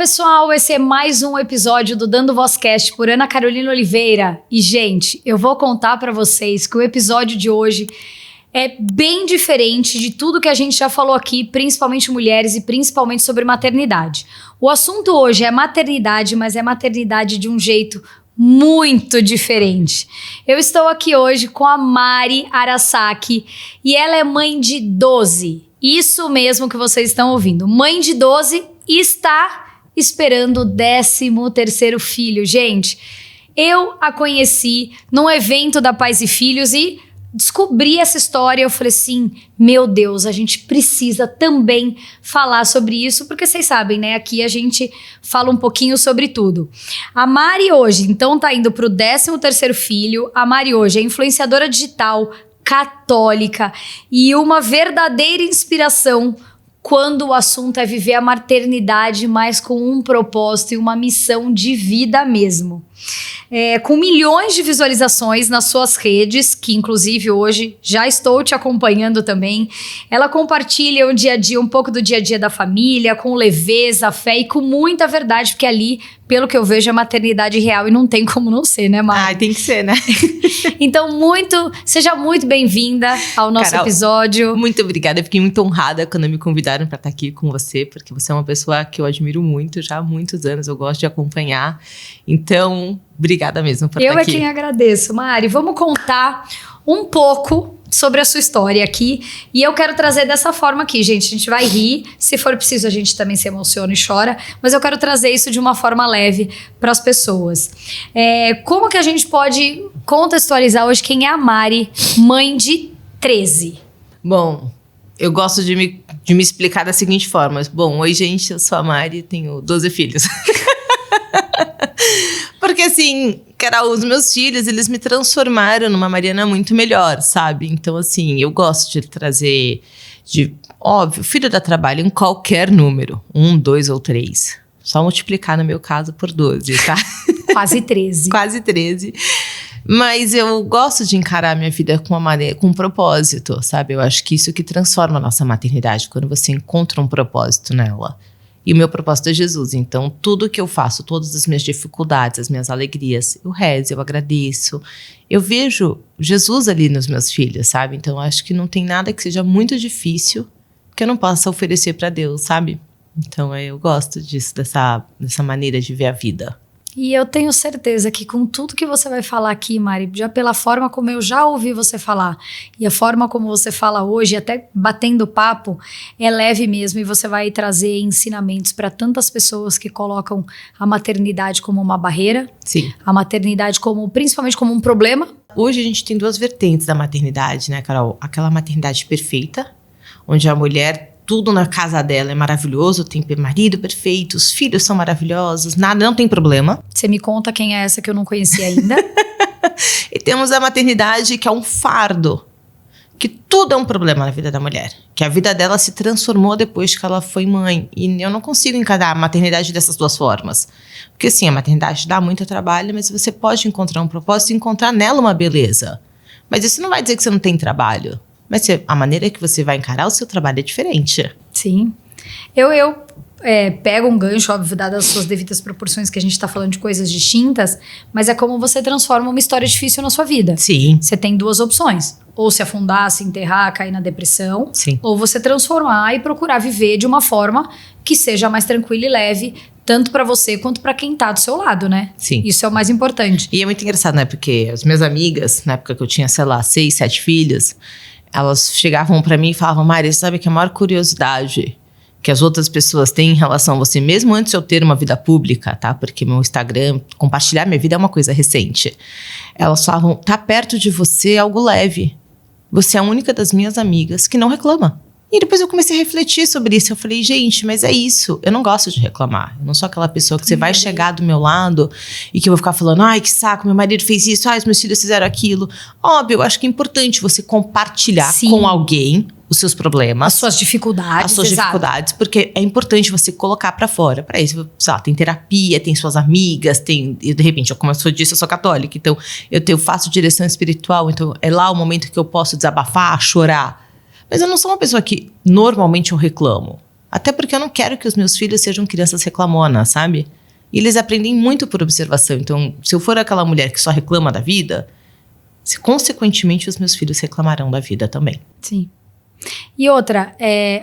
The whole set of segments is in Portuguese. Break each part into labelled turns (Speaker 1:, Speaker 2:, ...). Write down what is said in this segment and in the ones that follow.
Speaker 1: pessoal, esse é mais um episódio do Dando Vozcast por Ana Carolina Oliveira. E, gente, eu vou contar pra vocês que o episódio de hoje é bem diferente de tudo que a gente já falou aqui, principalmente mulheres e principalmente sobre maternidade. O assunto hoje é maternidade, mas é maternidade de um jeito muito diferente. Eu estou aqui hoje com a Mari Arasaki e ela é mãe de 12. Isso mesmo que vocês estão ouvindo. Mãe de 12 e está esperando o 13º filho. Gente, eu a conheci num evento da Pais e Filhos e descobri essa história. Eu falei assim, meu Deus, a gente precisa também falar sobre isso, porque vocês sabem, né? Aqui a gente fala um pouquinho sobre tudo. A Mari hoje, então, tá indo pro 13º filho. A Mari hoje é influenciadora digital, católica e uma verdadeira inspiração quando o assunto é viver a maternidade, mas com um propósito e uma missão de vida mesmo. Com milhões de visualizações nas suas redes, que inclusive hoje já estou te acompanhando também. Ela compartilha o dia a dia, um pouco do dia a dia da família, com leveza, fé e com muita verdade, porque ali, pelo que eu vejo, é maternidade real e não tem como não ser, né, Mari?
Speaker 2: Tem que ser, né?
Speaker 1: Então, seja muito bem-vinda ao nosso
Speaker 2: Carol,
Speaker 1: episódio.
Speaker 2: Muito obrigada, eu fiquei muito honrada quando me convidaram para estar aqui com você, porque você é uma pessoa que eu admiro muito, já há muitos anos, eu gosto de acompanhar. Então, obrigada mesmo por estar aqui.
Speaker 1: Eu é quem agradeço, Mari. Vamos contar um pouco sobre a sua história aqui. E eu quero trazer dessa forma aqui, gente. A gente vai rir. Se for preciso, a gente também se emociona e chora. Mas eu quero trazer isso de uma forma leve para as pessoas. Como que a gente pode contextualizar hoje quem é a Mari, mãe de 13?
Speaker 2: Bom, eu gosto de me explicar da seguinte forma. Bom, oi, gente, eu sou a Mari, tenho 12 filhos. Porque assim, Carol, os meus filhos, eles me transformaram numa Mariana muito melhor, sabe? Então assim, eu gosto de trazer, óbvio, filho dá trabalho em qualquer número, 1, 2 ou 3. Só multiplicar no meu caso por 12, tá?
Speaker 1: Quase 13.
Speaker 2: Quase 13. Mas eu gosto de encarar a minha vida com um propósito, sabe? Eu acho que isso que transforma a nossa maternidade, quando você encontra um propósito nela. E o meu propósito é Jesus, então tudo que eu faço, todas as minhas dificuldades, as minhas alegrias, eu rezo, eu agradeço. Eu vejo Jesus ali nos meus filhos, sabe? Então eu acho que não tem nada que seja muito difícil que eu não possa oferecer para Deus, sabe? Então eu gosto disso, dessa maneira de ver a vida.
Speaker 1: E eu tenho certeza que com tudo que você vai falar aqui, Mari, já pela forma como eu já ouvi você falar, e a forma como você fala hoje, até batendo papo, é leve mesmo, e você vai trazer ensinamentos para tantas pessoas que colocam a maternidade como uma barreira.
Speaker 2: Sim.
Speaker 1: A maternidade principalmente como um problema.
Speaker 2: Hoje a gente tem 2 vertentes da maternidade, né, Carol? Aquela maternidade perfeita, onde a mulher, tudo na casa dela é maravilhoso, tem marido perfeito, os filhos são maravilhosos, nada, não tem problema.
Speaker 1: Você me conta quem é essa que eu não conheci ainda.
Speaker 2: E temos a maternidade que é um fardo, que tudo é um problema na vida da mulher, que a vida dela se transformou depois que ela foi mãe. E eu não consigo encarar a maternidade dessas 2 formas. Porque sim, a maternidade dá muito trabalho, mas você pode encontrar um propósito e encontrar nela uma beleza. Mas isso não vai dizer que você não tem trabalho. Mas a maneira que você vai encarar o seu trabalho é diferente.
Speaker 1: Sim. Eu pego um gancho, óbvio, dadas as suas devidas proporções, que a gente tá falando de coisas distintas, mas é como você transforma uma história difícil na sua vida.
Speaker 2: Sim.
Speaker 1: Você tem 2 opções. Ou se afundar, se enterrar, cair na depressão.
Speaker 2: Sim.
Speaker 1: Ou você transformar e procurar viver de uma forma que seja mais tranquila e leve, tanto pra você quanto pra quem tá do seu lado, né?
Speaker 2: Sim.
Speaker 1: Isso é o mais importante.
Speaker 2: E é muito engraçado, né? Porque as minhas amigas, na época que eu tinha, sei lá, 6, 7 filhos, elas chegavam pra mim e falavam, Mari, você sabe que a maior curiosidade que as outras pessoas têm em relação a você, mesmo antes de eu ter uma vida pública, tá? Porque meu Instagram, compartilhar minha vida é uma coisa recente. Elas falavam, tá perto de você algo leve. Você é a única das minhas amigas que não reclama. E depois eu comecei a refletir sobre isso. Eu falei, gente, mas é isso. Eu não gosto de reclamar. Eu não sou aquela pessoa que você vai chegar do meu lado e que eu vou ficar falando, ai, que saco, meu marido fez isso, ai, os meus filhos fizeram aquilo. Óbvio, eu acho que é importante você compartilhar com alguém os seus problemas.
Speaker 1: As suas dificuldades.
Speaker 2: As suas dificuldades, porque é importante você colocar pra fora. Pra isso, sei lá, tem terapia, tem suas amigas, tem... E de repente, como eu disse, eu sou católica, então eu faço direção espiritual, então é lá o momento que eu posso desabafar, chorar. Mas eu não sou uma pessoa que normalmente eu reclamo. Até porque eu não quero que os meus filhos sejam crianças reclamonas, sabe? E eles aprendem muito por observação. Então, se eu for aquela mulher que só reclama da vida, consequentemente os meus filhos reclamarão da vida também.
Speaker 1: Sim. E outra,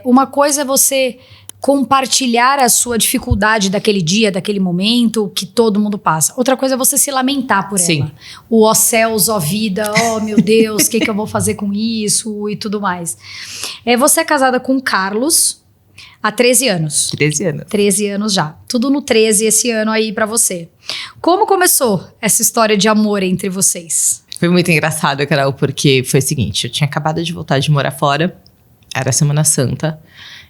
Speaker 1: uma coisa é você compartilhar a sua dificuldade daquele dia, daquele momento que todo mundo passa. Outra coisa é você se lamentar por ela. O ó céus, ó vida, ó meu Deus, o que eu vou fazer com isso e tudo mais. Você é casada com o Carlos há 13 anos.
Speaker 2: 13 anos.
Speaker 1: 13 anos já. Tudo no 13 esse ano aí pra você. Como começou essa história de amor entre vocês?
Speaker 2: Foi muito engraçado, Carol, porque foi o seguinte, eu tinha acabado de voltar de morar fora, era Semana Santa,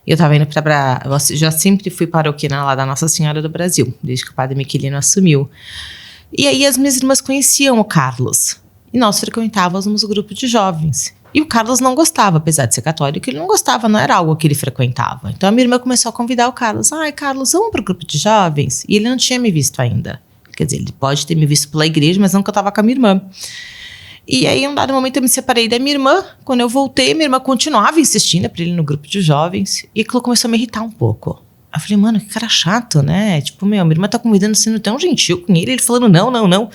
Speaker 2: e eu tava indo eu já sempre fui paroquiana lá da Nossa Senhora do Brasil, desde que o padre Miquelino assumiu. E aí as minhas irmãs conheciam o Carlos, e nós frequentávamos o grupo de jovens. E o Carlos não gostava, apesar de ser católico, ele não gostava, não era algo que ele frequentava. Então a minha irmã começou a convidar o Carlos, Carlos, vamos pro grupo de jovens? E ele não tinha me visto ainda. Quer dizer, ele pode ter me visto pela igreja, mas não que eu tava com a minha irmã. E aí, em um dado momento, eu me separei da minha irmã. Quando eu voltei, minha irmã continuava insistindo pra ele no grupo de jovens. E aquilo começou a me irritar um pouco. Eu falei, mano, que cara chato, né? Tipo, minha irmã tá convidando, sendo tão gentil com ele falando não.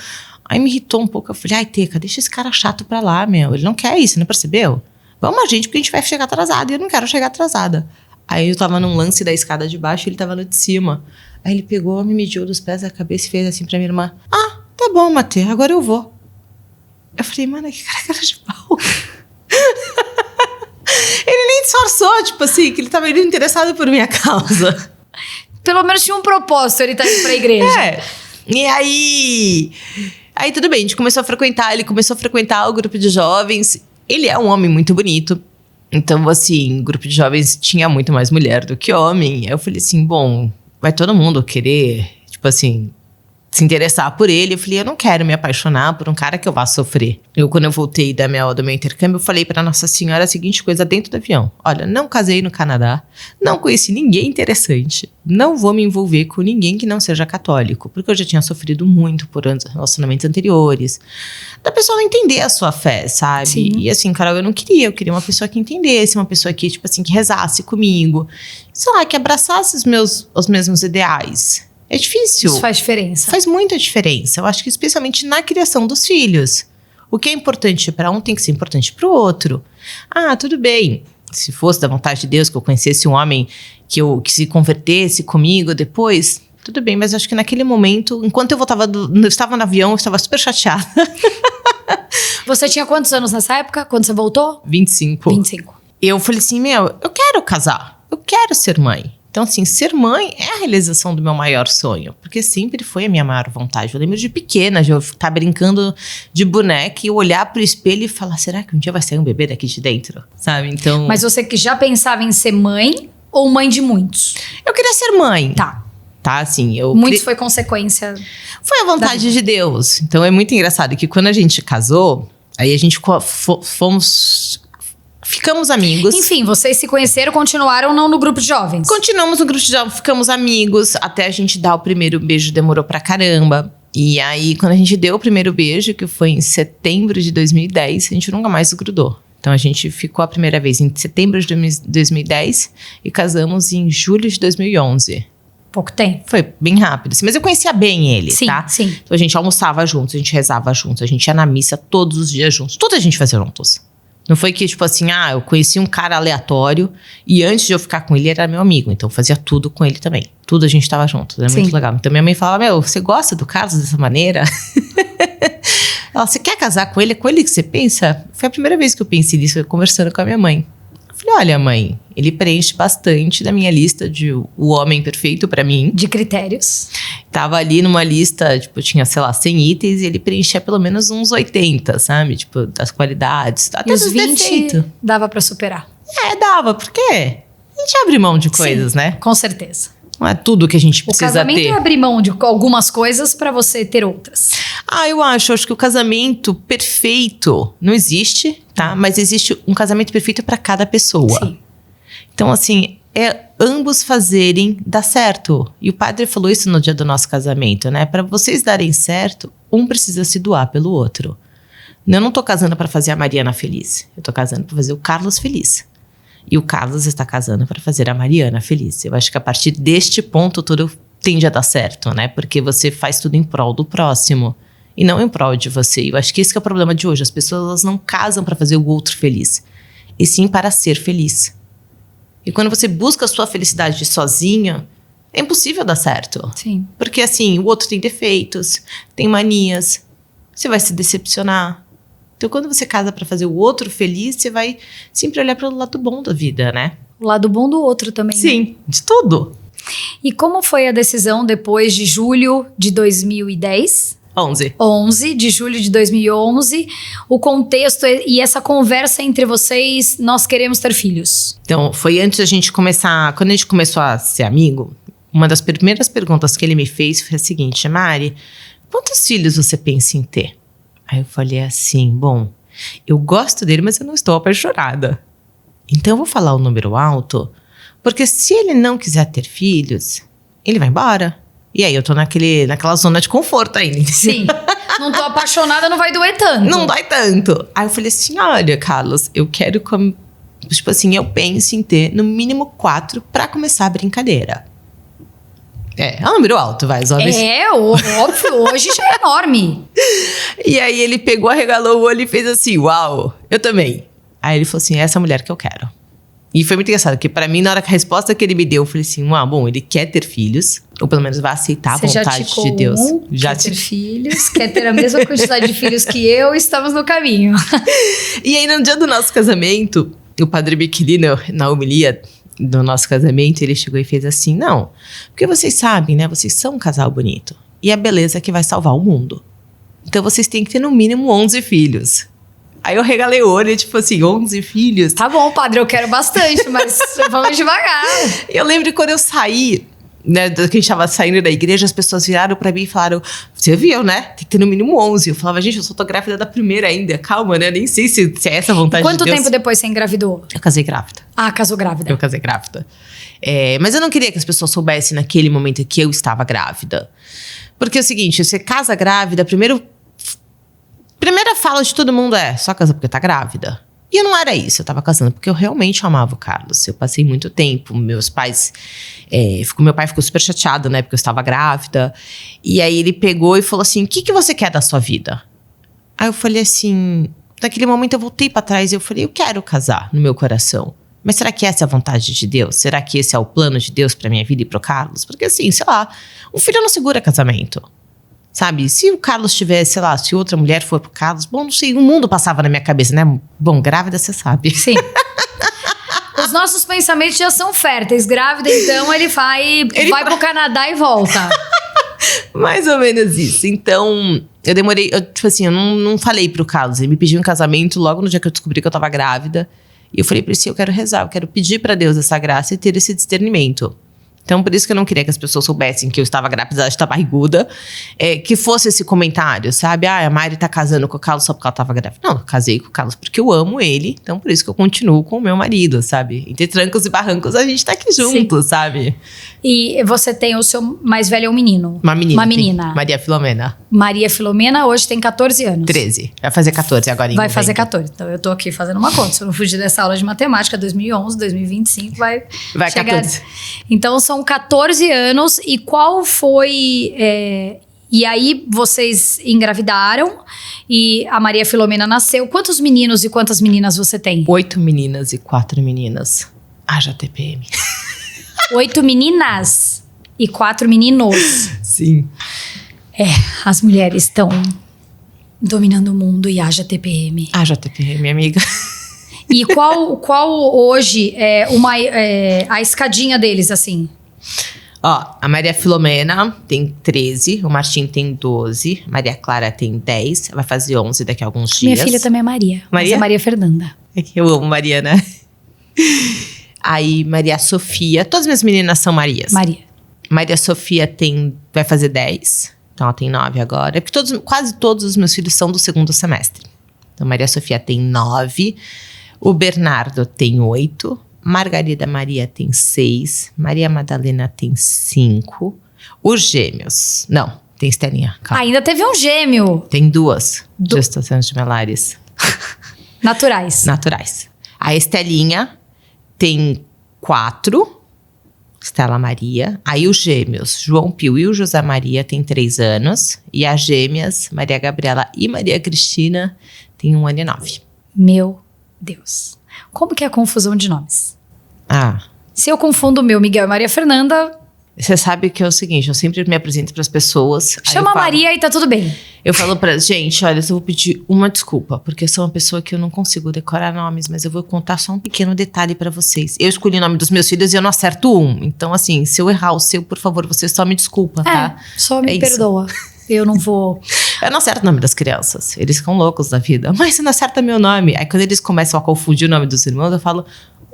Speaker 2: Aí me irritou um pouco. Eu falei, Teca, deixa esse cara chato pra lá, meu. Ele não quer isso, não percebeu? Vamos a gente, porque a gente vai chegar atrasada. E eu não quero chegar atrasada. Aí eu tava num lance da escada de baixo e ele tava no de cima. Aí ele pegou, me mediu dos pés da cabeça e fez assim pra minha irmã. Tá bom, Matê, agora eu vou. Eu falei, mano, que cara de pau. Ele nem disfarçou, tipo assim, que ele tava interessado por minha causa.
Speaker 1: Pelo menos tinha um propósito, ele tá indo pra igreja.
Speaker 2: E aí tudo bem, a gente começou a frequentar, ele começou a frequentar o grupo de jovens. Ele é um homem muito bonito. Então, assim, o grupo de jovens tinha muito mais mulher do que homem. Aí eu falei assim, bom, vai todo mundo querer, tipo assim, se interessar por ele. Eu falei, eu não quero me apaixonar por um cara que eu vá sofrer. Quando eu voltei do meu intercâmbio, eu falei pra Nossa Senhora a seguinte coisa dentro do avião. Olha, não casei no Canadá, não conheci ninguém interessante, não vou me envolver com ninguém que não seja católico, porque eu já tinha sofrido muito por relacionamentos anteriores. Da pessoa não entender a sua fé, sabe?
Speaker 1: Sim.
Speaker 2: E assim, Carol, eu queria uma pessoa que entendesse, uma pessoa que, tipo assim, que rezasse comigo, sei lá, que abraçasse os mesmos ideais. É difícil.
Speaker 1: Isso faz diferença.
Speaker 2: Faz muita diferença. Eu acho que especialmente na criação dos filhos. O que é importante para um tem que ser importante para o outro. Tudo bem. Se fosse da vontade de Deus que eu conhecesse um homem que se convertesse comigo depois, tudo bem. Mas eu acho que naquele momento, enquanto eu estava no avião, eu estava super chateada.
Speaker 1: Você tinha quantos anos nessa época, quando você voltou?
Speaker 2: 25. Eu falei assim, eu quero casar. Eu quero ser mãe. Então, assim, ser mãe é a realização do meu maior sonho. Porque sempre foi a minha maior vontade. Eu lembro de pequena, de eu estar brincando de boneca e eu olhar pro espelho e falar, será que um dia vai sair um bebê daqui de dentro? Sabe, então...
Speaker 1: Mas você que já pensava em ser mãe ou mãe de muitos?
Speaker 2: Eu queria ser mãe.
Speaker 1: Tá,
Speaker 2: assim,
Speaker 1: Muitos foi consequência...
Speaker 2: Foi a vontade de Deus. Então, é muito engraçado que quando a gente casou, aí a gente ficamos amigos.
Speaker 1: Enfim, vocês se conheceram, continuaram não no grupo de jovens?
Speaker 2: Continuamos no grupo de jovens, ficamos amigos. Até a gente dar o primeiro beijo, demorou pra caramba. E aí, quando a gente deu o primeiro beijo, que foi em setembro de 2010, a gente nunca mais se grudou. Então, a gente ficou a primeira vez em setembro de 2010 e casamos em julho de 2011.
Speaker 1: Pouco tempo.
Speaker 2: Foi bem rápido, assim, mas eu conhecia bem ele, tá?
Speaker 1: Sim.
Speaker 2: Então, a gente almoçava juntos, a gente rezava juntos, a gente ia na missa todos os dias juntos. Tudo a gente fazia juntos. Não foi que, tipo assim, eu conheci um cara aleatório e antes de eu ficar com ele, era meu amigo. Então, eu fazia tudo com ele também. Tudo a gente tava junto. Era muito legal. Então, minha mãe falava, você gosta do Carlos dessa maneira? Ela, você quer casar com ele? É com ele que você pensa? Foi a primeira vez que eu pensei nisso, conversando com a minha mãe. Eu falei, olha, mãe, ele preenche bastante da minha lista de o homem perfeito pra mim.
Speaker 1: De critérios.
Speaker 2: Tava ali numa lista, tipo, tinha, sei lá, 100 itens e ele preenchia pelo menos uns 80, sabe? Tipo, das qualidades, até
Speaker 1: e os
Speaker 2: dos
Speaker 1: 20
Speaker 2: defeitos.
Speaker 1: Dava pra superar.
Speaker 2: Dava, porque a gente abre mão de coisas, né?
Speaker 1: Com certeza.
Speaker 2: Não é tudo que a gente precisa ter. O
Speaker 1: casamento é abrir mão de algumas coisas pra você ter outras.
Speaker 2: Eu acho que o casamento perfeito não existe, tá? Mas existe um casamento perfeito pra cada pessoa.
Speaker 1: Sim.
Speaker 2: Então, assim, ambos fazerem dar certo. E o padre falou isso no dia do nosso casamento, né? Para vocês darem certo, um precisa se doar pelo outro. Eu não tô casando para fazer a Mariana feliz. Eu tô casando para fazer o Carlos feliz. E o Carlos está casando para fazer a Mariana feliz. Eu acho que a partir deste ponto tudo tende a dar certo, né? Porque você faz tudo em prol do próximo e não em prol de você. E eu acho que esse que é o problema de hoje. As pessoas elas não casam para fazer o outro feliz, e sim para ser feliz. E quando você busca a sua felicidade sozinha, é impossível dar certo.
Speaker 1: Sim.
Speaker 2: Porque assim, o outro tem defeitos, tem manias, você vai se decepcionar. Então, quando você casa para fazer o outro feliz, você vai sempre olhar para o lado bom da vida, né?
Speaker 1: O lado bom do outro também.
Speaker 2: Sim,
Speaker 1: né?
Speaker 2: de tudo.
Speaker 1: E como foi a decisão depois de julho de 2010? 11 de julho de 2011, o contexto e essa conversa entre vocês, nós queremos ter filhos.
Speaker 2: Então, foi antes da gente começar, quando a gente começou a ser amigo, uma das primeiras perguntas que ele me fez foi a seguinte: Mari, quantos filhos você pensa em ter? Aí eu falei assim, bom, eu gosto dele, mas eu não estou apaixonada. Então eu vou falar o número alto, porque se ele não quiser ter filhos, ele vai embora. E aí eu tô naquela zona de conforto ainda.
Speaker 1: Sim, não tô apaixonada, não vai doer tanto.
Speaker 2: Não dói tanto. Aí eu falei assim, olha, Carlos, eu quero, tipo assim, eu penso em ter no mínimo 4 pra começar a brincadeira. É um número alto, vai, óbvio.
Speaker 1: Óbvio, hoje já é enorme.
Speaker 2: E aí ele pegou, arregalou o olho e fez assim, uau, eu também. Aí ele falou assim, essa é a mulher que eu quero. E foi muito engraçado, porque pra mim, na hora que a resposta que ele me deu, eu falei assim, bom, ele quer ter filhos, ou pelo menos vai aceitar a vontade de Deus.
Speaker 1: Já quer ter filhos, quer ter a mesma quantidade de filhos que eu, estamos no caminho.
Speaker 2: E aí, no dia do nosso casamento, o padre Biquilino, na homilia do nosso casamento, ele chegou e fez assim, não, porque vocês sabem, né, vocês são um casal bonito, e a beleza que vai salvar o mundo. Então, vocês têm que ter no mínimo 11 filhos. Aí eu regalei o olho, tipo assim, 11 filhos.
Speaker 1: Tá bom, padre, eu quero bastante, mas vamos devagar.
Speaker 2: Eu lembro que quando eu saí, né, que a gente tava saindo da igreja, as pessoas viraram pra mim e falaram, você viu, né? Tem que ter no mínimo 11. Eu falava, gente, eu só tô grávida da primeira ainda, calma, né? Nem sei se é essa a vontade de Deus.
Speaker 1: Quanto tempo depois você engravidou?
Speaker 2: Eu casei grávida.
Speaker 1: Ah, casou grávida.
Speaker 2: Eu casei grávida. Mas eu não queria que as pessoas soubessem naquele momento que eu estava grávida. Porque é o seguinte, você casa grávida, primeira fala de todo mundo só casa porque tá grávida. E eu não era isso, eu tava casando porque eu realmente amava o Carlos. Eu passei muito tempo, meu pai ficou super chateado, né, porque eu estava grávida. E aí ele pegou e falou assim, o que você quer da sua vida? Aí eu falei assim, naquele momento eu voltei pra trás e eu falei, eu quero casar no meu coração. Mas será que essa é a vontade de Deus? Será que esse é o plano de Deus pra minha vida e pro Carlos? Porque assim, sei lá, um filho não segura casamento. Sabe, se o Carlos tivesse, sei lá, se outra mulher for pro Carlos, bom, não sei, o mundo passava na minha cabeça, né? Bom, grávida, você sabe.
Speaker 1: Sim. Os nossos pensamentos já são férteis. Grávida, então, ele vai pro Canadá e volta.
Speaker 2: Mais ou menos isso. Então, eu demorei, tipo assim, eu não falei pro Carlos. Ele me pediu em casamento logo no dia que eu descobri que eu tava grávida. E eu falei pra ele assim, eu quero rezar, eu quero pedir pra Deus essa graça e ter esse discernimento. Então, por isso que eu não queria que as pessoas soubessem que eu estava grávida, de estar barriguda. Que fosse esse comentário, sabe? A Mari tá casando com o Carlos só porque ela estava grávida. Não, eu casei com o Carlos porque eu amo ele. Então, por isso que eu continuo com o meu marido, sabe? Entre trancos e barrancos, a gente tá aqui junto, sabe?
Speaker 1: E você tem o seu mais velho é um menino?
Speaker 2: Uma menina.
Speaker 1: Uma menina.
Speaker 2: Maria Filomena.
Speaker 1: Maria Filomena hoje tem 14 anos. 13.
Speaker 2: Vai fazer 14 agora em
Speaker 1: Vai
Speaker 2: novembro.
Speaker 1: fazer 14. Então, eu tô aqui fazendo uma conta. Se eu não fugir dessa aula de matemática, 2011, 2025, vai chegar.
Speaker 2: 14.
Speaker 1: Então, são 14 anos. E qual foi... E aí, vocês engravidaram e a Maria Filomena nasceu. Quantos meninos e quantas meninas você tem?
Speaker 2: 8 meninas e 4 meninas. Haja TPM.
Speaker 1: 8 meninas e 4 meninos.
Speaker 2: Sim.
Speaker 1: As mulheres estão dominando o mundo e haja TPM.
Speaker 2: Haja TPM, amiga.
Speaker 1: E qual hoje é a escadinha deles, assim?
Speaker 2: Ó, a Maria Filomena tem 13, o Martim tem 12, Maria Clara tem 10, vai fazer 11 daqui a alguns dias.
Speaker 1: Minha filha também é Maria. Mas é Maria Fernanda.
Speaker 2: É que eu amo Maria, né? Aí, Maria Sofia, todas as minhas meninas são Marias. Maria Sofia vai fazer 10, então ela tem 9 agora. Porque quase todos os meus filhos são do segundo semestre. Então, Maria Sofia tem 9, o Bernardo tem 8, Margarida Maria tem 6, Maria Madalena tem 5, os gêmeos, não, tem Estelinha, calma.
Speaker 1: Ainda teve um gêmeo.
Speaker 2: Tem 2 gestações gemelares.
Speaker 1: Naturais.
Speaker 2: A Estelinha tem 4, Estela Maria. Aí os gêmeos, João Pio e o José Maria, têm 3 anos. E as gêmeas, Maria Gabriela e Maria Cristina, têm 1 ano e 9.
Speaker 1: Meu Deus. Como que é a confusão de nomes?
Speaker 2: Ah,
Speaker 1: Se eu confundo o meu Miguel e Maria Fernanda,
Speaker 2: você sabe que é o seguinte, eu sempre me apresento para as pessoas.
Speaker 1: chama a Maria e tá tudo bem.
Speaker 2: Eu falo pra gente, olha, eu vou pedir uma desculpa, porque eu sou uma pessoa que eu não consigo decorar nomes, mas eu vou contar só um pequeno detalhe pra vocês. Eu escolhi o nome dos meus filhos e eu não acerto um. Então, assim, se eu errar o seu, por favor, você só me desculpa, tá?
Speaker 1: Só me
Speaker 2: É isso.
Speaker 1: perdoa. Eu não vou...
Speaker 2: Eu não acerto o nome das crianças. Eles ficam loucos da vida. Mas você não acerta meu nome. Aí quando eles começam a confundir o nome dos irmãos, eu falo,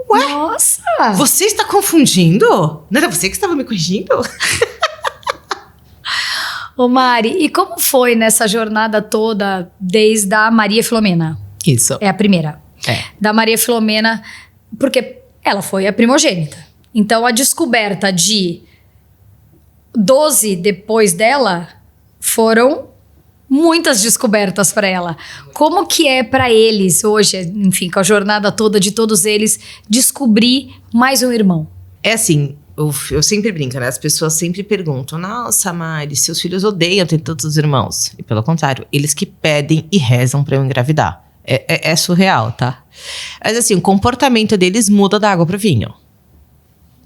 Speaker 2: ué,
Speaker 1: Nossa!
Speaker 2: você está confundindo? Não era você que estava me corrigindo?
Speaker 1: Ô Mari, e como foi nessa jornada toda desde a Maria Filomena?
Speaker 2: Isso.
Speaker 1: É a primeira.
Speaker 2: É.
Speaker 1: Da Maria Filomena, porque ela foi a primogênita. Então a descoberta de 12 depois dela foram muitas descobertas para ela. Como que é para eles hoje, enfim, com a jornada toda de todos eles, descobrir mais um irmão?
Speaker 2: É assim, eu sempre brinco, né? As pessoas sempre perguntam, nossa, Mari, seus filhos odeiam ter tantos irmãos. E pelo contrário, eles que pedem e rezam pra eu engravidar. É surreal, tá? Mas assim, o comportamento deles muda da água pro vinho.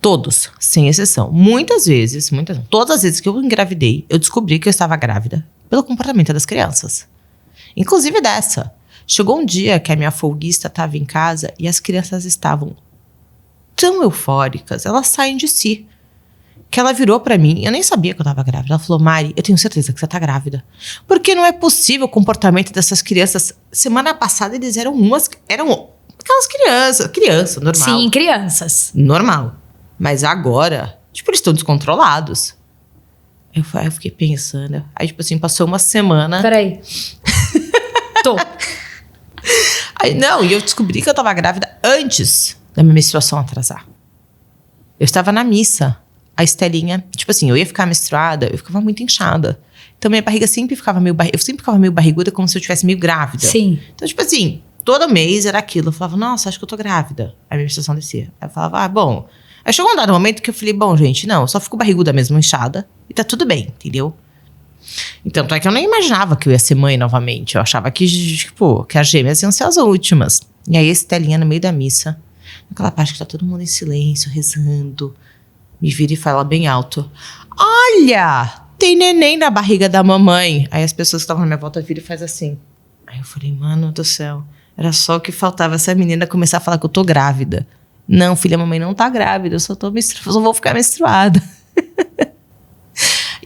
Speaker 2: Todos, sem exceção. Todas as vezes que eu engravidei, eu descobri que eu estava grávida pelo comportamento das crianças. Inclusive dessa. Chegou um dia que a minha folguista estava em casa e as crianças estavam tão eufóricas, elas saem de si. Que ela virou pra mim, eu nem sabia que eu tava grávida. Ela falou, Mari, eu tenho certeza que você tá grávida. Porque não é possível o comportamento dessas crianças. Semana passada eles eram aquelas criança, normal.
Speaker 1: Sim, crianças.
Speaker 2: Normal. Mas agora, tipo, eles estão descontrolados. Eu fiquei pensando. Aí, tipo assim, passou uma semana.
Speaker 1: Peraí. Tô.
Speaker 2: Aí, não, e eu descobri que eu tava grávida antes da minha menstruação atrasar. Eu estava na missa. A Estelinha, tipo assim, eu ia ficar menstruada, eu ficava muito inchada. Então minha barriga sempre ficava meio barriguda, como se eu estivesse meio grávida.
Speaker 1: Sim.
Speaker 2: Então, tipo assim, todo mês era aquilo. Eu falava, nossa, acho que eu tô grávida. Aí a minha menstruação descia. Aí eu falava, bom. Aí chegou um dado momento que eu falei, bom, gente, não, eu só fico barriguda mesmo, inchada. E tá tudo bem, entendeu? Então, é que eu nem imaginava que eu ia ser mãe novamente. Eu achava que, tipo, que as gêmeas iam ser as últimas. E aí a Estelinha no meio da missa, naquela parte que tá todo mundo em silêncio, rezando, me vira e fala bem alto, olha, tem neném na barriga da mamãe. Aí as pessoas que estavam na minha volta viram e faz assim. Aí eu falei, mano do céu, era só o que faltava essa menina começar a falar que eu tô grávida. Não, filha, a mamãe não tá grávida, eu só vou ficar menstruada.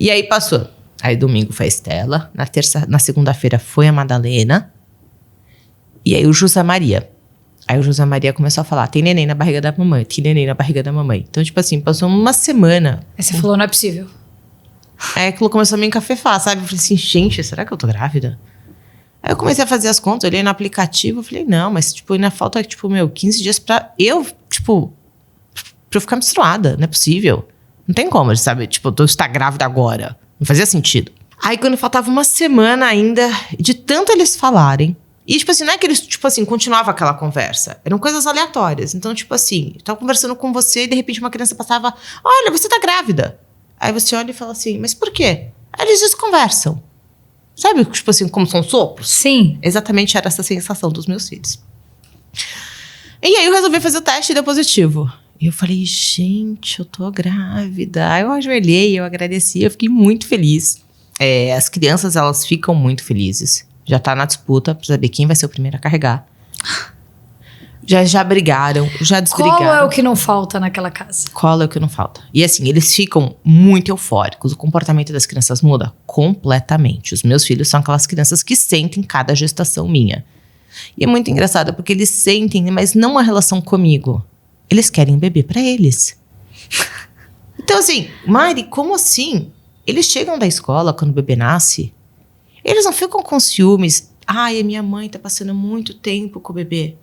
Speaker 2: E aí passou. Aí domingo foi a Estela, na segunda-feira foi a Madalena, e aí o José Maria. Aí o José Maria começou a falar, tem neném na barriga da mamãe, tem neném na barriga da mamãe. Então, tipo assim, passou uma semana.
Speaker 1: Aí você falou, não é possível.
Speaker 2: Aí aquilo começou a me encafefar, sabe? Eu falei assim, gente, será que eu tô grávida? Aí eu comecei a fazer as contas, olhei no aplicativo, eu falei, não, mas tipo, ainda falta, tipo, 15 dias pra eu ficar menstruada, não é possível. Não tem como, sabe? Tipo, eu estou grávida agora. Não fazia sentido. Aí quando faltava uma semana ainda, de tanto eles falarem, e, tipo assim, não é que eles, tipo assim, continuava aquela conversa. Eram coisas aleatórias. Então, tipo assim, eu tava conversando com você e, de repente, uma criança passava, olha, você tá grávida. Aí você olha e fala assim, mas por quê? Aí eles desconversam. Sabe, tipo assim, como são sopros?
Speaker 1: Sim.
Speaker 2: Exatamente era essa sensação dos meus filhos. E aí eu resolvi fazer o teste e deu positivo. E eu falei, gente, eu tô grávida. Aí eu ajoelhei, eu agradeci, eu fiquei muito feliz. As crianças, elas ficam muito felizes. Já tá na disputa pra saber quem vai ser o primeiro a carregar. Já brigaram, já desbrigaram.
Speaker 1: Colo é o que não falta naquela casa.
Speaker 2: Colo é o que não falta. E assim, eles ficam muito eufóricos. O comportamento das crianças muda completamente. Os meus filhos são aquelas crianças que sentem cada gestação minha. E é muito engraçado, porque eles sentem, mas não uma relação comigo. Eles querem um bebê pra eles. Então assim, Mari, como assim? Eles chegam da escola quando o bebê nasce, eles não ficam com ciúmes. Ai, a minha mãe tá passando muito tempo com o bebê.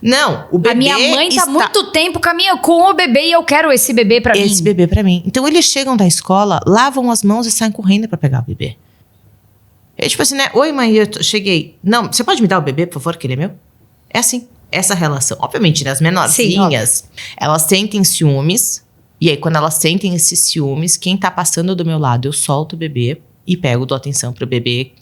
Speaker 2: Não, o bebê.
Speaker 1: A minha mãe tá muito tempo com o bebê e eu quero esse bebê pra mim.
Speaker 2: Esse bebê pra mim. Então eles chegam da escola, lavam as mãos e saem correndo pra pegar o bebê. É tipo assim, né? Oi, mãe, eu cheguei. Não, você pode me dar o bebê, por favor, que ele é meu? É assim. essa relação. Obviamente, nas menorzinhas, elas sentem ciúmes. E aí, quando elas sentem esses ciúmes, quem tá passando do meu lado, eu solto o bebê e dou atenção pro bebê.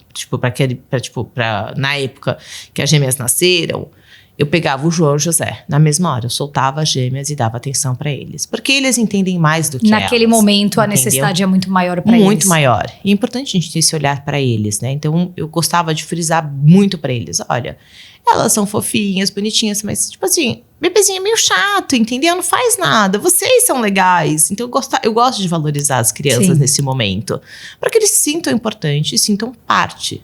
Speaker 2: Na época que as gêmeas nasceram, eu pegava o João e o José. Na mesma hora, eu soltava as gêmeas e dava atenção pra eles. Porque eles entendem mais do que
Speaker 1: naquele
Speaker 2: elas,
Speaker 1: momento, a
Speaker 2: entendeu?
Speaker 1: necessidade é muito maior pra eles.
Speaker 2: Muito maior. E é importante a gente ter esse olhar pra eles, né? Então, eu gostava de frisar muito pra eles. Olha, elas são fofinhas, bonitinhas, mas, tipo assim, bebezinho é meio chato, entendeu? Não faz nada. Vocês são legais. Então, eu gosto de valorizar as crianças nesse momento. Para que eles se sintam importantes e sintam parte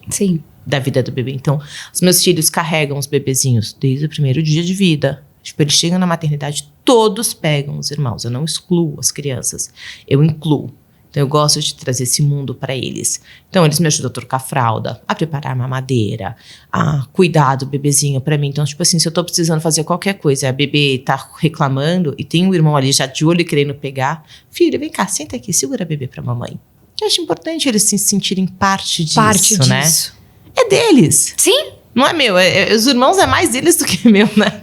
Speaker 2: da vida do bebê. Então, os meus filhos carregam os bebezinhos desde o primeiro dia de vida. Tipo, eles chegam na maternidade, todos pegam os irmãos. Eu não excluo as crianças, eu incluo. Então, eu gosto de trazer esse mundo para eles. Então, eles me ajudam a trocar fralda, a preparar a mamadeira, a cuidar do bebezinho para mim. Então, tipo assim, se eu tô precisando fazer qualquer coisa, a bebê tá reclamando e tem um irmão ali já de olho e querendo pegar, filho, vem cá, senta aqui, segura a bebê pra mamãe. Eu acho importante eles se sentirem parte disso, né? É deles.
Speaker 1: Sim.
Speaker 2: Não é meu, os irmãos é mais deles do que meu, né?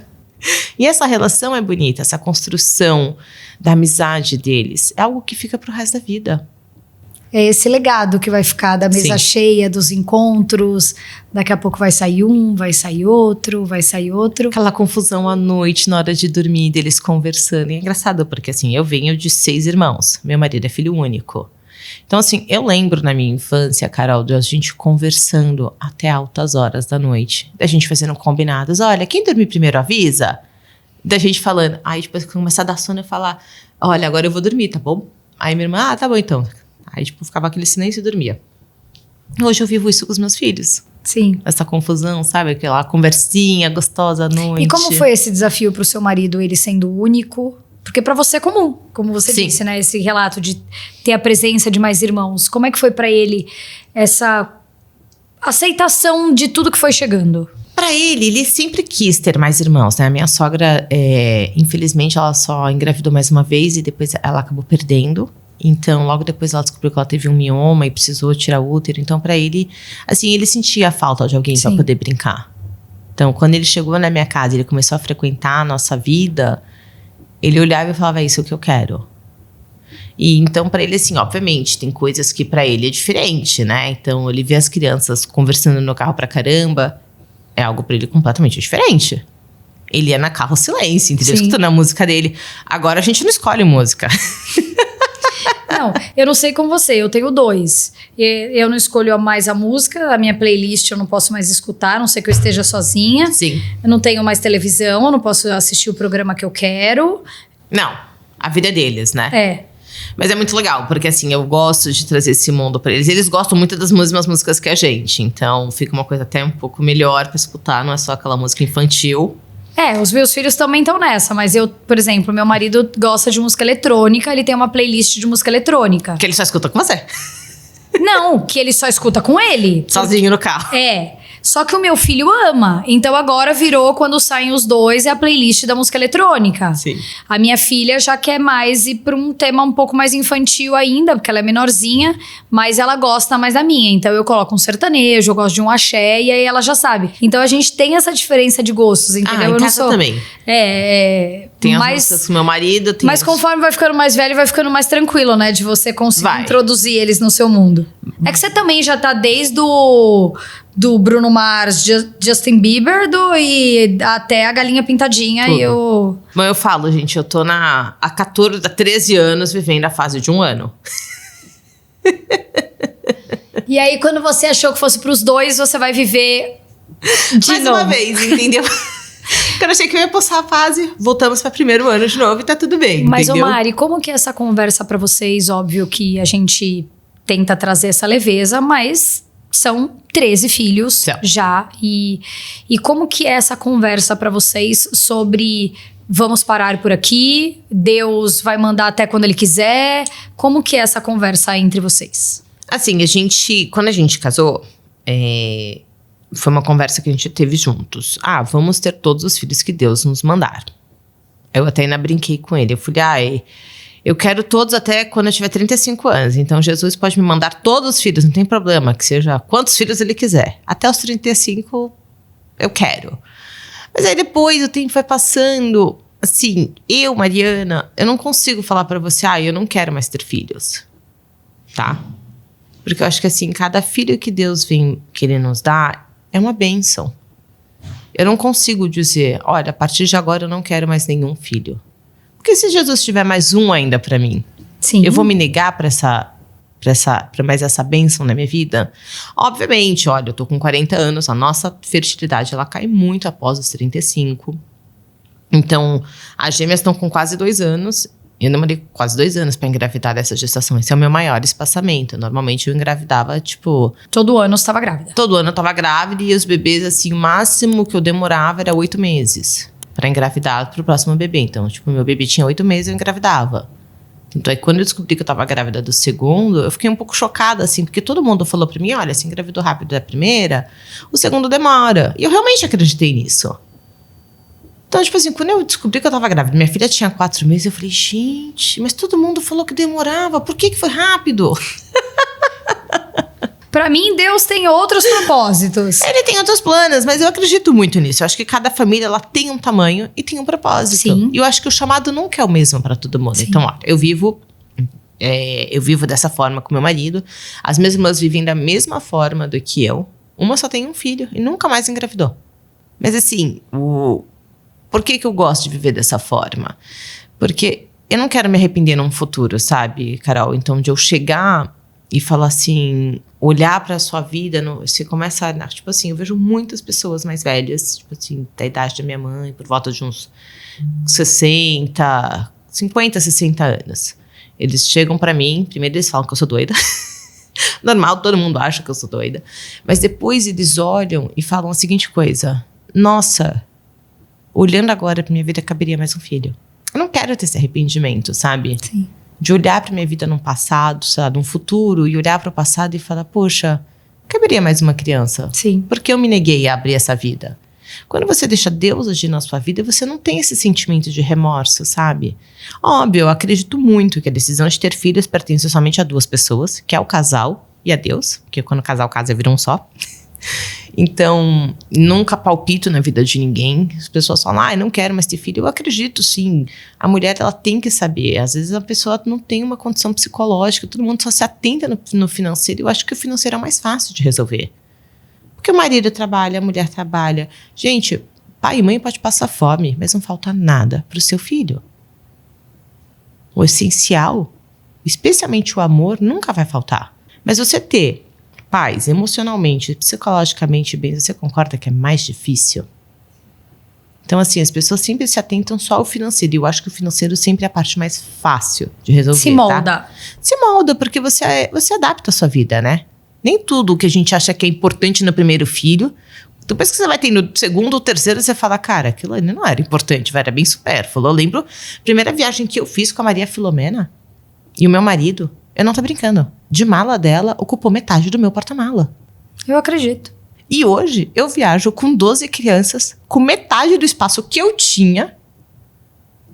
Speaker 2: E essa relação é bonita, essa construção da amizade deles. É algo que fica pro resto da vida.
Speaker 1: É esse legado que vai ficar da mesa cheia, dos encontros. Daqui a pouco vai sair um, vai sair outro, vai sair outro.
Speaker 2: Aquela confusão à noite, na hora de dormir, deles conversando. E é engraçado, porque assim, eu venho de 6 irmãos. Meu marido é filho único. Então assim, eu lembro na minha infância, Carol, de a gente conversando até altas horas da noite. Da gente fazendo combinados. Olha, quem dormir primeiro avisa. Da gente falando. Aí depois que começar a dar sono, eu falar, olha, agora eu vou dormir, tá bom? Aí minha irmã, tá bom então. Aí tipo, ficava aquele silêncio e dormia. Hoje eu vivo isso com os meus filhos.
Speaker 1: Sim.
Speaker 2: Essa confusão, sabe? Aquela conversinha gostosa à noite.
Speaker 1: E como foi esse desafio pro seu marido, ele sendo único? Porque pra você é comum, como você disse, né? Esse relato de ter a presença de mais irmãos. Como é que foi pra ele essa aceitação de tudo que foi chegando?
Speaker 2: Pra ele sempre quis ter mais irmãos, né? A minha sogra, infelizmente, ela só engravidou mais uma vez e depois ela acabou perdendo. Então, logo depois ela descobriu que ela teve um mioma e precisou tirar o útero. Então, pra ele, assim, ele sentia a falta de alguém pra poder brincar. Então, quando ele chegou na minha casa, ele começou a frequentar a nossa vida, ele olhava e falava, é isso que eu quero. E então, pra ele, assim, obviamente, tem coisas que pra ele é diferente, né? Então, ele vê as crianças conversando no carro pra caramba, é algo pra ele completamente diferente. Ele ia na carro silêncio, entendeu? Escutando a música dele. Agora a gente não escolhe música.
Speaker 1: Não, eu não sei com você, eu tenho 2. Eu não escolho mais a música, a minha playlist eu não posso mais escutar, a não ser que eu esteja sozinha.
Speaker 2: Sim.
Speaker 1: Eu não tenho mais televisão, eu não posso assistir o programa que eu quero.
Speaker 2: Não, a vida é deles, né?
Speaker 1: É.
Speaker 2: Mas é muito legal, porque assim, eu gosto de trazer esse mundo pra eles. Eles gostam muito das mesmas músicas que a gente, então fica uma coisa até um pouco melhor pra escutar, não é só aquela música infantil.
Speaker 1: Os meus filhos também estão nessa, mas eu, por exemplo, meu marido gosta de música eletrônica, ele tem uma playlist de música eletrônica.
Speaker 2: Que ele só escuta com você.
Speaker 1: Não, que ele só escuta com ele.
Speaker 2: Sozinho no carro.
Speaker 1: Só que o meu filho ama. Então agora virou, quando saem os dois, é a playlist da música eletrônica.
Speaker 2: Sim.
Speaker 1: A minha filha já quer mais ir pra um tema um pouco mais infantil ainda, porque ela é menorzinha, mas ela gosta mais da minha. Então eu coloco um sertanejo, eu gosto de um axé, e aí ela já sabe. Então a gente tem essa diferença de gostos, entendeu?
Speaker 2: Em casa também.
Speaker 1: Tem
Speaker 2: as músicas com meu marido.
Speaker 1: Mas conforme vai ficando mais velho, vai ficando mais tranquilo, né? De você conseguir introduzir eles no seu mundo. É que você também já tá desde do Bruno Mars, Justin Bieber, e até a Galinha Pintadinha.
Speaker 2: Tudo.
Speaker 1: E eu...
Speaker 2: Mas eu falo, gente, eu tô há 13 anos vivendo a fase de um ano.
Speaker 1: E aí, quando você achou que fosse pros dois, você vai viver
Speaker 2: mais uma vez, entendeu? Quando eu achei que eu ia passar a fase, voltamos para primeiro ano de novo e tá tudo bem,
Speaker 1: Mas,
Speaker 2: entendeu?
Speaker 1: ô Mari, como que é essa conversa pra vocês? Óbvio que a gente tenta trazer essa leveza, mas são 13 filhos já. E como que é essa conversa pra vocês sobre vamos parar por aqui, Deus vai mandar até quando Ele quiser? Como que é essa conversa entre vocês?
Speaker 2: Assim, quando a gente casou, foi uma conversa que a gente teve juntos. Vamos ter todos os filhos que Deus nos mandar. Eu até ainda brinquei com ele. Eu falei, eu quero todos até quando eu tiver 35 anos. Então, Jesus pode me mandar todos os filhos, não tem problema, que seja quantos filhos Ele quiser. Até os 35, eu quero. Mas aí depois o tempo vai passando. Assim, eu, Mariana, eu não consigo falar pra você, eu não quero mais ter filhos. Tá? Porque eu acho que assim, cada filho que Deus vem querer nos dar é uma bênção. Eu não consigo dizer, olha, a partir de agora eu não quero mais nenhum filho. Porque se Jesus tiver mais um ainda pra mim,
Speaker 1: Sim.
Speaker 2: eu vou me negar pra mais essa bênção na minha vida? Obviamente, olha, eu tô com 40 anos, a nossa fertilidade ela cai muito após os 35. Então, as gêmeas estão com quase 2 anos. Eu demorei quase 2 anos pra engravidar dessa gestação. Esse é o meu maior espaçamento. Normalmente eu engravidava, tipo...
Speaker 1: Todo ano você estava grávida.
Speaker 2: Todo ano eu tava grávida e os bebês, assim, o máximo que eu demorava era 8 meses pra engravidar pro próximo bebê. Então, tipo, meu bebê tinha 8 meses e eu engravidava. Então, aí quando eu descobri que eu tava grávida do segundo, eu fiquei um pouco chocada, assim, porque todo mundo falou pra mim, olha, se engravidou rápido da primeira, o segundo demora. E eu realmente acreditei nisso. Então, tipo assim, quando eu descobri que eu tava grávida, minha filha tinha 4 meses, eu falei, gente, mas todo mundo falou que demorava, por que foi rápido?
Speaker 1: Pra mim, Deus tem outros propósitos.
Speaker 2: Ele tem outros planos, mas eu acredito muito nisso. Eu acho que cada família, ela tem um tamanho e tem um propósito.
Speaker 1: Sim.
Speaker 2: E eu acho que o chamado nunca é o mesmo pra todo mundo.
Speaker 1: Sim.
Speaker 2: Então, ó, eu vivo dessa forma com meu marido. As minhas irmãs vivem da mesma forma do que eu. Uma só tem um filho e nunca mais engravidou. Mas assim, por que eu gosto de viver dessa forma? Porque eu não quero me arrepender num futuro, sabe, Carol? Então, de eu chegar e falar assim, olhar pra sua vida, você começa a... Tipo assim, eu vejo muitas pessoas mais velhas, tipo assim, da idade da minha mãe, por volta de uns 50, 60 anos. Eles chegam pra mim, primeiro eles falam que eu sou doida. Normal, todo mundo acha que eu sou doida. Mas depois eles olham e falam a seguinte coisa. Nossa, olhando agora pra minha vida, caberia mais um filho. Eu não quero ter esse arrependimento, sabe?
Speaker 1: Sim.
Speaker 2: De olhar pra minha vida num passado, sabe? Num futuro, e olhar pro passado e falar, poxa, caberia mais uma criança.
Speaker 1: Sim.
Speaker 2: Porque eu me neguei a abrir essa vida. Quando você deixa Deus agir na sua vida, você não tem esse sentimento de remorso, sabe? Óbvio, eu acredito muito que a decisão de ter filhos pertence somente a 2 pessoas, que é o casal e a Deus, porque quando o casal casa vira um só. Então, nunca palpito na vida de ninguém. As pessoas falam, eu não quero mais ter filho. Eu acredito, sim. A mulher, ela tem que saber. Às vezes a pessoa não tem uma condição psicológica, todo mundo só se atenta no financeiro. Eu acho que o financeiro é mais fácil de resolver. Porque o marido trabalha, a mulher trabalha. Gente, pai e mãe pode passar fome, mas não falta nada pro seu filho. O essencial, especialmente o amor, nunca vai faltar. Mas você ter pais emocionalmente, psicologicamente bem, você concorda que é mais difícil? Então, assim, as pessoas sempre se atentam só ao financeiro. E eu acho que o financeiro sempre é a parte mais fácil de resolver.
Speaker 1: Se molda.
Speaker 2: Tá? Se molda, porque você adapta a sua vida, né? Nem tudo que a gente acha que é importante no primeiro filho, depois que você vai ter no segundo ou terceiro, você fala, cara, aquilo ali não era importante, era bem supérfluo. Eu lembro, a primeira viagem que eu fiz com a Maria Filomena e o meu marido, eu não tô brincando, de mala dela ocupou metade do meu porta-mala.
Speaker 1: Eu acredito.
Speaker 2: E hoje eu viajo com 12 crianças, com metade do espaço que eu tinha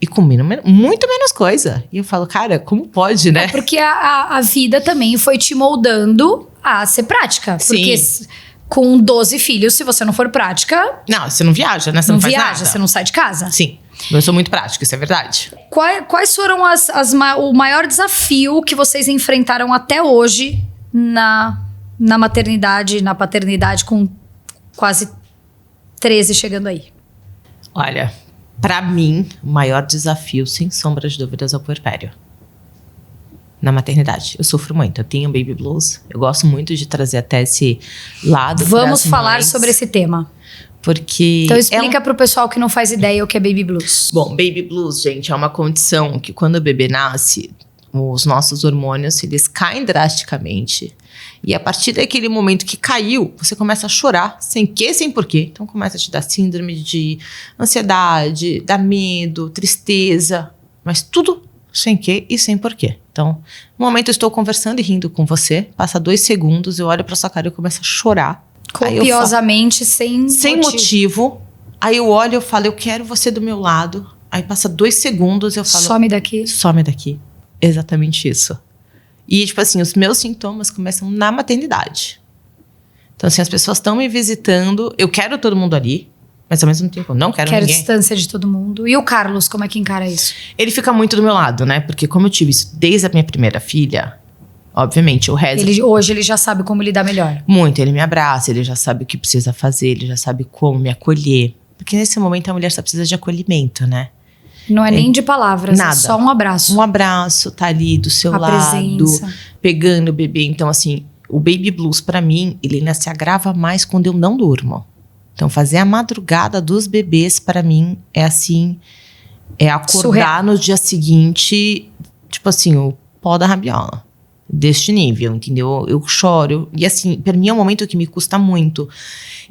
Speaker 2: e com muito menos coisa. E eu falo, cara, como pode, né?
Speaker 1: É porque a vida também foi te moldando a ser prática.
Speaker 2: Sim.
Speaker 1: Porque com 12 filhos, se você não for prática...
Speaker 2: Não, você não viaja, né? Você não faz
Speaker 1: viaja,
Speaker 2: nada.
Speaker 1: você não sai de casa.
Speaker 2: Sim, eu sou muito prática, isso é verdade.
Speaker 1: Quais foram o maior desafio que vocês enfrentaram até hoje na maternidade, na paternidade, com quase 13 chegando aí?
Speaker 2: Olha, pra mim, o maior desafio, sem sombra de dúvidas, é o puerpério. Na maternidade. Eu sofro muito, eu tenho baby blues. Eu gosto muito de trazer até esse lado.
Speaker 1: Vamos falar sobre esse tema.
Speaker 2: Porque
Speaker 1: então explica pro pessoal que não faz ideia o que é baby blues.
Speaker 2: Bom, baby blues, gente, é uma condição que quando o bebê nasce, os nossos hormônios, eles caem drasticamente. E a partir daquele momento que caiu, você começa a chorar, sem porquê. Então começa a te dar síndrome de ansiedade, dá medo, tristeza, mas tudo sem quê e sem porquê. Então, no momento eu estou conversando e rindo com você, passa 2 segundos, eu olho pra sua cara e eu começo a chorar.
Speaker 1: Copiosamente, sem
Speaker 2: motivo. Aí eu olho e eu falo, eu quero você do meu lado. Aí passa 2 segundos e eu falo...
Speaker 1: Some daqui.
Speaker 2: Some daqui. Exatamente isso. E, tipo assim, os meus sintomas começam na maternidade. Então, assim, as pessoas estão me visitando, eu quero todo mundo ali. Mas ao mesmo tempo, não quero ninguém.
Speaker 1: distância de todo mundo. E o Carlos, como é que encara isso?
Speaker 2: Ele fica muito do meu lado, né? Porque como eu tive isso desde a minha primeira filha, obviamente, o resto...
Speaker 1: Hoje ele já sabe como lidar melhor.
Speaker 2: Muito, ele me abraça, ele já sabe o que precisa fazer, ele já sabe como me acolher. Porque nesse momento a mulher só precisa de acolhimento, né?
Speaker 1: Não é nem de palavras,
Speaker 2: nada.
Speaker 1: É só um abraço.
Speaker 2: Um abraço, tá ali do seu lado,
Speaker 1: presença.
Speaker 2: pegando o bebê. Então, assim, o baby blues pra mim, ele ainda se agrava mais quando eu não durmo. Então, fazer a madrugada dos bebês, pra mim, é assim... É acordar
Speaker 1: surreal.
Speaker 2: No dia seguinte, tipo assim, o pó da rabiola. Deste nível, entendeu? Eu choro. E assim, pra mim é um momento que me custa muito.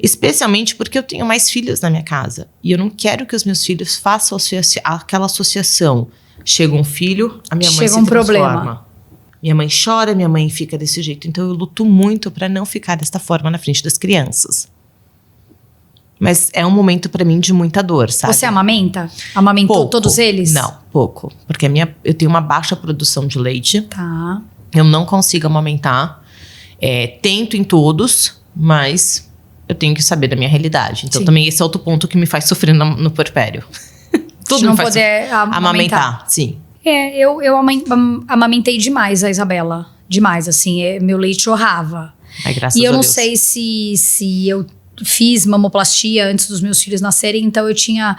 Speaker 2: Especialmente porque eu tenho mais filhos na minha casa. E eu não quero que os meus filhos façam aquela associação. Chega um filho, a minha mãe se transforma.
Speaker 1: Problema.
Speaker 2: Minha mãe chora, minha mãe fica desse jeito. Então eu luto muito pra não ficar desta forma na frente das crianças. Mas é um momento pra mim de muita dor, sabe?
Speaker 1: Você amamenta? Amamentou
Speaker 2: Pouco.
Speaker 1: todos eles?
Speaker 2: Não, pouco. Porque eu tenho uma baixa produção de leite.
Speaker 1: Tá.
Speaker 2: Eu não consigo amamentar. Tento em todos, mas eu tenho que saber da minha realidade. Então também esse é outro ponto que me faz sofrer no puerpério. Tudo
Speaker 1: não
Speaker 2: me faz
Speaker 1: poder
Speaker 2: amamentar, sim.
Speaker 1: Eu amamentei demais a Isabela. Demais, assim. Meu leite jorrava.
Speaker 2: Ai, graças a Deus.
Speaker 1: E eu não sei se eu fiz mamoplastia antes dos meus filhos nascerem, então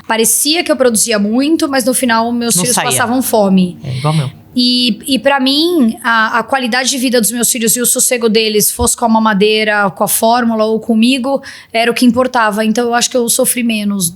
Speaker 1: parecia que eu produzia muito, mas no final meus filhos passavam fome.
Speaker 2: É igual meu.
Speaker 1: E pra mim, a qualidade de vida dos meus filhos e o sossego deles, fosse com a mamadeira, com a fórmula ou comigo, era o que importava. Então eu acho que eu sofri menos.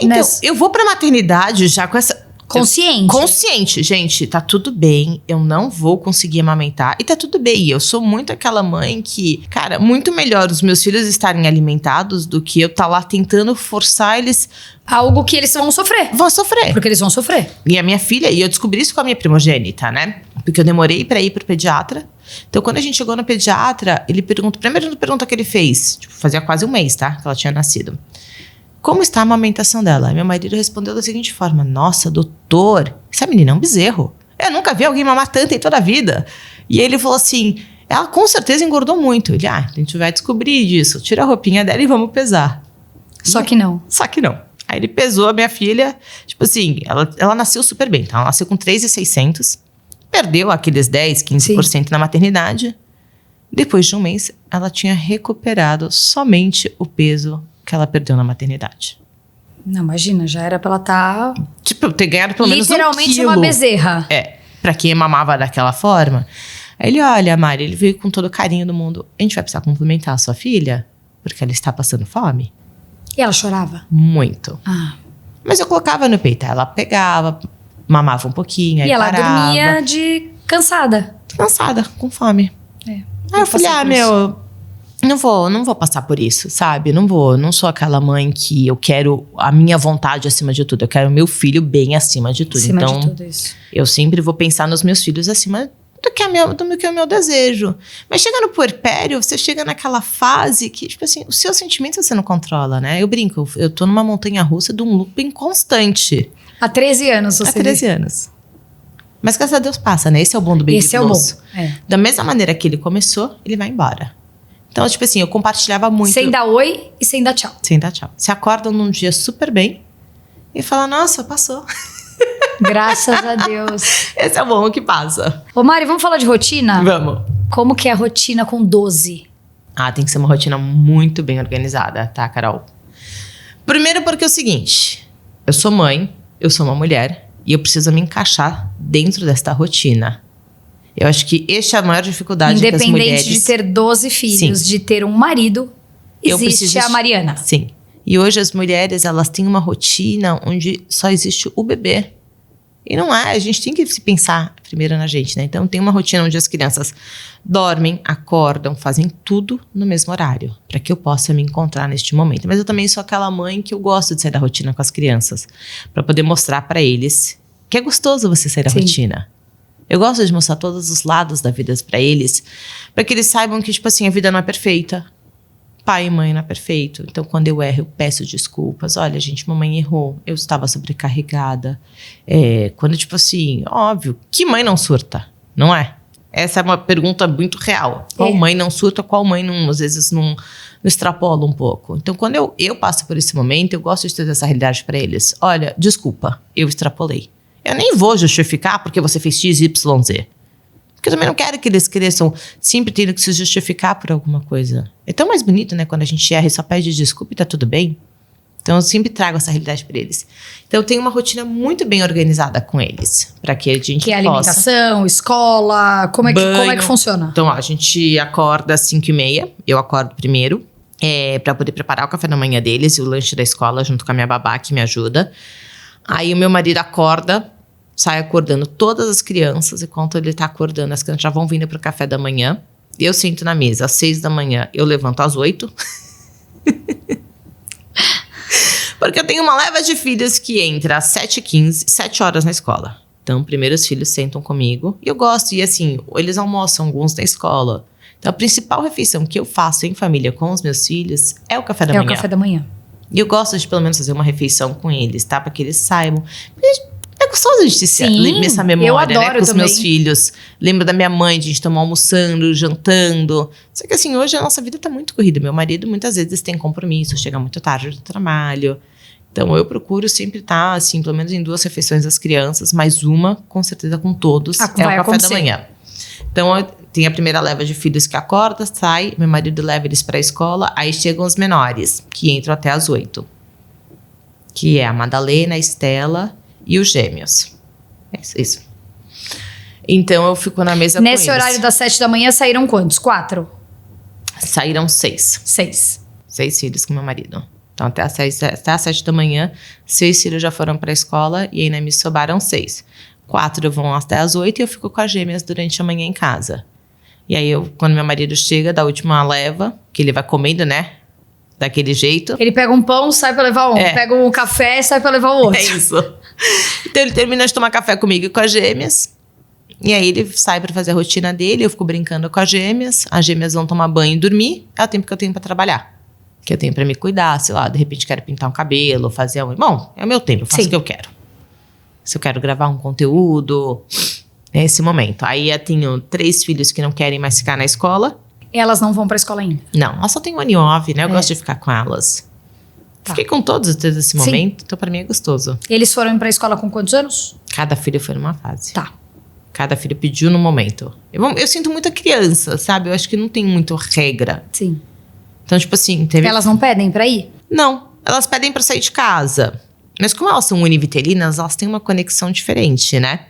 Speaker 2: Então, eu vou pra maternidade já com essa... Consciente, gente, tá tudo bem, eu não vou conseguir amamentar e tá tudo bem. Eu sou muito aquela mãe que, cara, muito melhor os meus filhos estarem alimentados do que eu tá lá tentando forçar eles.
Speaker 1: Algo que eles vão sofrer.
Speaker 2: Vão sofrer.
Speaker 1: Porque eles vão sofrer.
Speaker 2: E a minha filha, e eu descobri isso com a minha primogênita, né? Porque eu demorei pra ir pro pediatra. Então, quando a gente chegou no pediatra, primeira pergunta que ele fez, tipo, fazia quase um mês, tá? Que ela tinha nascido. Como está a amamentação dela? Meu marido respondeu da seguinte forma: nossa, doutor, essa menina é um bezerro. Eu nunca vi alguém mamar tanto em toda a vida. E ele falou assim: ela com certeza engordou muito. Ele, a gente vai descobrir disso. Tira a roupinha dela e vamos pesar.
Speaker 1: Só que não.
Speaker 2: Aí ele pesou a minha filha, tipo assim, ela nasceu super bem, tá? Ela nasceu com 3.600, perdeu aqueles 10, 15% na maternidade. Depois de um mês, ela tinha recuperado somente o peso que ela perdeu na maternidade.
Speaker 1: Não, imagina, já era pra ela estar...
Speaker 2: Tipo, ter ganhado pelo menos 1 quilo.
Speaker 1: Literalmente uma bezerra.
Speaker 2: Pra quem mamava daquela forma. Aí ele, olha, Mari, ele veio com todo o carinho do mundo. A gente vai precisar complementar a sua filha, porque ela está passando fome.
Speaker 1: E ela chorava?
Speaker 2: Muito. Mas eu colocava no peito, ela pegava, mamava um pouquinho, aí parava.
Speaker 1: E ela dormia cansada.
Speaker 2: Cansada, com fome. Aí eu falei, não vou passar por isso, sabe? Não sou aquela mãe que eu quero a minha vontade acima de tudo. Eu quero o meu filho bem acima de tudo. Então,
Speaker 1: de tudo isso.
Speaker 2: Eu sempre vou pensar nos meus filhos acima do que é o meu desejo. Mas chega no puerpério, você chega naquela fase que, tipo assim, os seus sentimentos você não controla, né? Eu brinco, eu tô numa montanha-russa de um looping constante.
Speaker 1: Há 13 anos, você
Speaker 2: Há 13 anos. Mas graças a Deus passa, né? Esse é o bom do Baby
Speaker 1: Esse
Speaker 2: Blues.
Speaker 1: é o bom.
Speaker 2: Da mesma maneira que ele começou, ele vai embora. Então, tipo assim, eu compartilhava muito.
Speaker 1: Sem dar oi e sem dar tchau.
Speaker 2: Sem dar tchau. Você acorda num dia super bem e fala, nossa, passou.
Speaker 1: Graças a Deus.
Speaker 2: Esse é o bom que passa.
Speaker 1: Ô Mari, vamos falar de rotina?
Speaker 2: Vamos.
Speaker 1: Como que é a rotina com 12?
Speaker 2: Tem que ser uma rotina muito bem organizada, tá, Carol? Primeiro porque é o seguinte, eu sou mãe, eu sou uma mulher e eu preciso me encaixar dentro desta rotina. Eu acho que esta é a maior dificuldade que as mulheres...
Speaker 1: Independente de ter 12 filhos, de ter um marido, existe a Mariana.
Speaker 2: Sim. E hoje as mulheres, elas têm uma rotina onde só existe o bebê. E não é, a gente tem que se pensar primeiro na gente, né? Então tem uma rotina onde as crianças dormem, acordam, fazem tudo no mesmo horário, para que eu possa me encontrar neste momento. Mas eu também sou aquela mãe que eu gosto de sair da rotina com as crianças, para poder mostrar para eles que é gostoso você sair da rotina. Eu gosto de mostrar todos os lados da vida para eles que eles saibam que, tipo assim, a vida não é perfeita. Pai e mãe não é perfeito. Então, quando eu erro, eu peço desculpas. Olha, gente, mamãe errou. Eu estava sobrecarregada. Quando, tipo assim, óbvio, que mãe não surta, não é? Essa é uma pergunta muito real. Qual mãe não surta, qual mãe não, às vezes não extrapola um pouco? Então, quando eu passo por esse momento, eu gosto de ter essa realidade para eles. Olha, desculpa, eu extrapolei. Eu nem vou justificar porque você fez X, Y, Z. Porque eu também não quero que eles cresçam sempre tendo que se justificar por alguma coisa. É tão mais bonito, né? Quando a gente erra e só pede desculpa e tá tudo bem. Então, eu sempre trago essa realidade para eles. Então, eu tenho uma rotina muito bem organizada com eles. Para que a gente possa...
Speaker 1: Que é alimentação, escola, como é que funciona?
Speaker 2: Então, ó, a gente acorda às 5h30. Eu acordo primeiro. Para poder preparar o café da manhã deles e o lanche da escola, junto com a minha babá, que me ajuda. Aí, o meu marido acorda, sai acordando todas as crianças. Enquanto ele tá acordando, as crianças já vão vindo pro café da manhã. Eu sento na mesa às 6h, eu levanto às 8h. Porque eu tenho uma leva de filhos que entra às 7h15, 7 horas na escola. Então, primeiro os filhos sentam comigo. E eu gosto, e assim, eles almoçam alguns na escola. Então, a principal refeição que eu faço em família com os meus filhos é o café da manhã.
Speaker 1: É o café da manhã.
Speaker 2: E eu gosto de, pelo menos, fazer uma refeição com eles, tá? Para que eles saibam. É gostoso a gente essa memória, né? Com os meus filhos. Lembro da minha mãe, de a gente tomar almoçando, jantando. Só que assim, hoje a nossa vida tá muito corrida. Meu marido, muitas vezes, tem compromisso, chega muito tarde do trabalho. Então, eu procuro sempre estar, assim, pelo menos em 2 refeições das crianças, mais uma, com certeza, com todos, é o café da manhã. Então, tem a primeira leva de filhos que acorda, sai, meu marido leva eles pra escola, aí chegam os menores, que entram até às 8h. Que é a Madalena, a Estela e os gêmeos. É isso. Então, eu fico na mesa com eles.
Speaker 1: Nesse horário das 7h saíram quantos? 4?
Speaker 2: Saíram 6. 6 filhos com meu marido. Então, até às 7h, 6 filhos já foram para a escola e ainda me sobraram 6. 4 vão até às 8h e eu fico com as gêmeas durante a manhã em casa. E aí, quando meu marido chega da última leva, que ele vai comendo, né? Daquele jeito.
Speaker 1: Ele pega um pão, sai para levar um. Pega um café, sai para levar o outro.
Speaker 2: É isso. Então, ele termina de tomar café comigo e com as gêmeas. E aí, ele sai para fazer a rotina dele, eu fico brincando com as gêmeas vão tomar banho e dormir. É o tempo que eu tenho para trabalhar. Que eu tenho pra me cuidar, sei lá, de repente quero pintar um cabelo, fazer Bom, é o meu tempo, eu faço o que eu quero. Se eu quero gravar um conteúdo, é esse momento. Aí eu tenho 3 filhos que não querem mais ficar na escola.
Speaker 1: Elas não vão pra escola ainda?
Speaker 2: Não, elas só têm 1 ano e 9, né? Eu gosto de ficar com elas. Tá. Fiquei com todos desde esse momento, então pra mim é gostoso.
Speaker 1: Eles foram pra escola com quantos anos?
Speaker 2: Cada filho foi numa fase.
Speaker 1: Tá.
Speaker 2: Cada filho pediu no momento. Eu sinto muita criança, sabe? Eu acho que não tem muito regra.
Speaker 1: Sim.
Speaker 2: Então, tipo assim,
Speaker 1: Elas não pedem pra ir?
Speaker 2: Não, elas pedem pra sair de casa. Mas como elas são univitelinas, elas têm uma conexão diferente, né?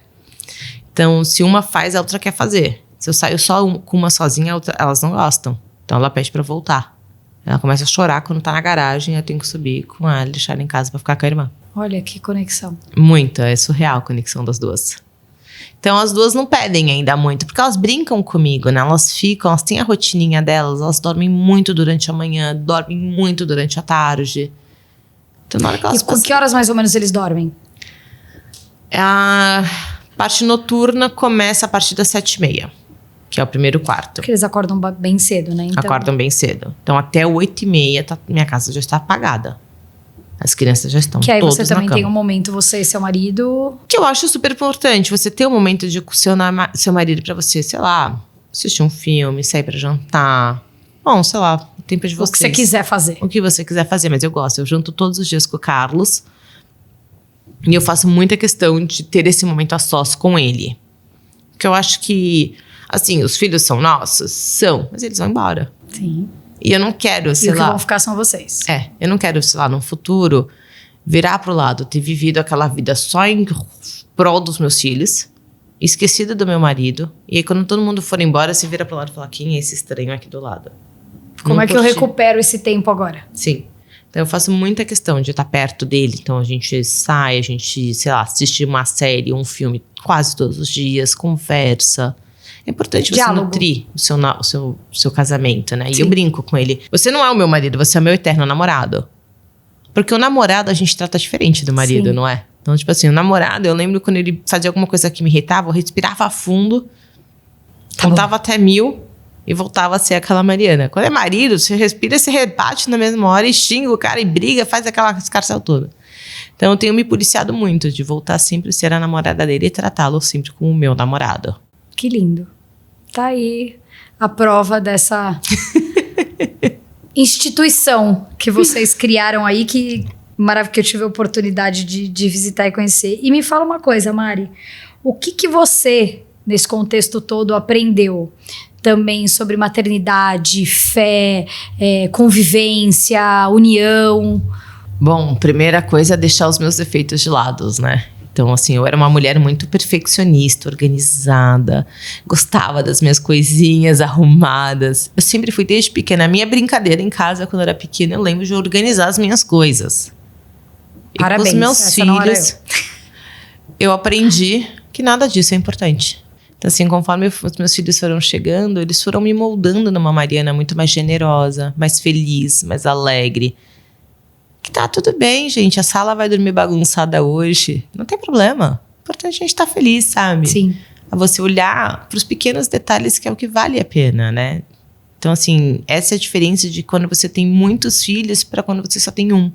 Speaker 2: Então, se uma faz, a outra quer fazer. Se eu saio só com uma sozinha, elas não gostam. Então, ela pede pra voltar. Ela começa a chorar quando tá na garagem, eu tenho que subir com ela e deixar ela em casa pra ficar com a irmã.
Speaker 1: Olha que conexão.
Speaker 2: Muita, é surreal a conexão das duas. Então, as duas não pedem ainda muito, porque elas brincam comigo, né? Elas têm a rotininha delas, elas dormem muito durante a manhã, dormem muito durante a tarde. Então, na hora que elas
Speaker 1: com que horas mais ou menos eles dormem?
Speaker 2: A parte noturna começa a partir das 7h30, que é o primeiro quarto.
Speaker 1: Porque eles acordam bem cedo, né? Então...
Speaker 2: Acordam bem cedo. Então, até 8h30, minha casa já está apagada. As crianças já estão todas na cama. Que aí você também tem
Speaker 1: um momento, você e seu marido...
Speaker 2: Que eu acho super importante. Você ter um momento com seu marido pra você, sei lá, assistir um filme, sair pra jantar. Bom, sei lá, o tempo de vocês.
Speaker 1: O que você quiser fazer.
Speaker 2: O que você quiser fazer, mas eu gosto. Eu janto todos os dias com o Carlos. E eu faço muita questão de ter esse momento a sós com ele. Porque eu acho que, assim, os filhos são nossos? São, mas eles vão embora.
Speaker 1: Sim.
Speaker 2: E eu não quero, sei lá...
Speaker 1: E o que vão ficar são vocês.
Speaker 2: Eu não quero, sei lá, no futuro, virar pro lado, ter vivido aquela vida só em prol dos meus filhos, esquecida do meu marido, e aí quando todo mundo for embora, você vira pro lado e fala, quem é esse estranho aqui do lado?
Speaker 1: Como é que eu recupero esse tempo agora?
Speaker 2: Sim. Então eu faço muita questão de estar perto dele, então a gente sai, a gente, sei lá, assiste uma série, um filme quase todos os dias, conversa... É importante você nutrir o seu casamento, né?
Speaker 1: Sim.
Speaker 2: E eu brinco com ele. Você não é o meu marido, você é o meu eterno namorado. Porque o namorado a gente trata diferente do marido, não é? Então, tipo assim, o namorado, eu lembro quando ele fazia alguma coisa que me irritava, eu respirava fundo, contava até 1000 e voltava a ser aquela Mariana. Quando é marido, você respira, você rebate na mesma hora e xinga o cara e briga, faz aquela escarcel toda. Então, eu tenho me policiado muito de voltar sempre a ser a namorada dele e tratá-lo sempre como o meu namorado.
Speaker 1: Que lindo. tá aí a prova dessa instituição que vocês criaram aí, que maravilha, que eu tive a oportunidade de visitar e conhecer. E me fala uma coisa, Mari, o que você, nesse contexto todo, aprendeu também sobre maternidade, fé, convivência, união?
Speaker 2: Bom, primeira coisa é deixar os meus defeitos de lado, né? Então, assim, eu era uma mulher muito perfeccionista, organizada, gostava das minhas coisinhas arrumadas. Eu sempre fui desde pequena. A minha brincadeira em casa, quando eu era pequena, eu lembro de organizar as minhas coisas.
Speaker 1: Parabéns,
Speaker 2: e com os meus filhos, eu aprendi que nada disso é importante. Então, assim, conforme os meus filhos foram chegando, eles foram me moldando numa Mariana muito mais generosa, mais feliz, mais alegre. Que tá tudo bem, gente. A sala vai dormir bagunçada hoje. Não tem problema. O importante é a gente estar feliz, sabe?
Speaker 1: Sim.
Speaker 2: É você olhar para os pequenos detalhes, que é o que vale a pena, né? Então, assim, essa é a diferença de quando você tem muitos filhos para quando você só tem um.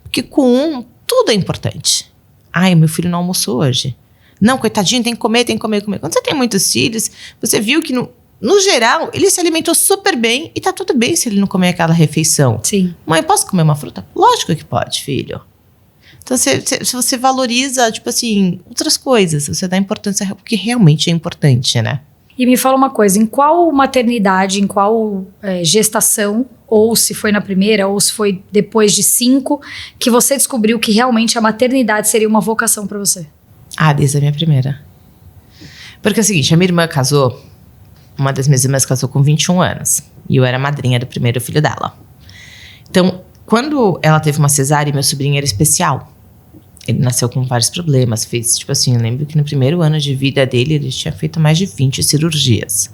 Speaker 2: Porque com um, tudo é importante. Ai, meu filho não almoçou hoje. Não, coitadinho, tem que comer, tem que comer, comer. Quando você tem muitos filhos, você viu que no geral, ele se alimentou super bem e tá tudo bem se ele não comer aquela refeição.
Speaker 1: Sim.
Speaker 2: Mãe, posso comer uma fruta? Lógico que pode, filho. Então, se você valoriza, tipo assim, outras coisas, você dá importância ao que realmente é importante, né?
Speaker 1: E me fala uma coisa, em qual maternidade, em qual gestação, ou se foi na primeira, ou se foi depois de 5, que você descobriu que realmente a maternidade seria uma vocação pra você?
Speaker 2: Desde a minha primeira. Porque é o seguinte, a minha irmã casou, uma das minhas irmãs casou com 21 anos. E eu era madrinha do primeiro filho dela. Então, quando ela teve uma cesárea, meu sobrinho era especial. Ele nasceu com vários problemas. Fez, tipo assim, eu lembro que no primeiro ano de vida dele, ele tinha feito mais de 20 cirurgias.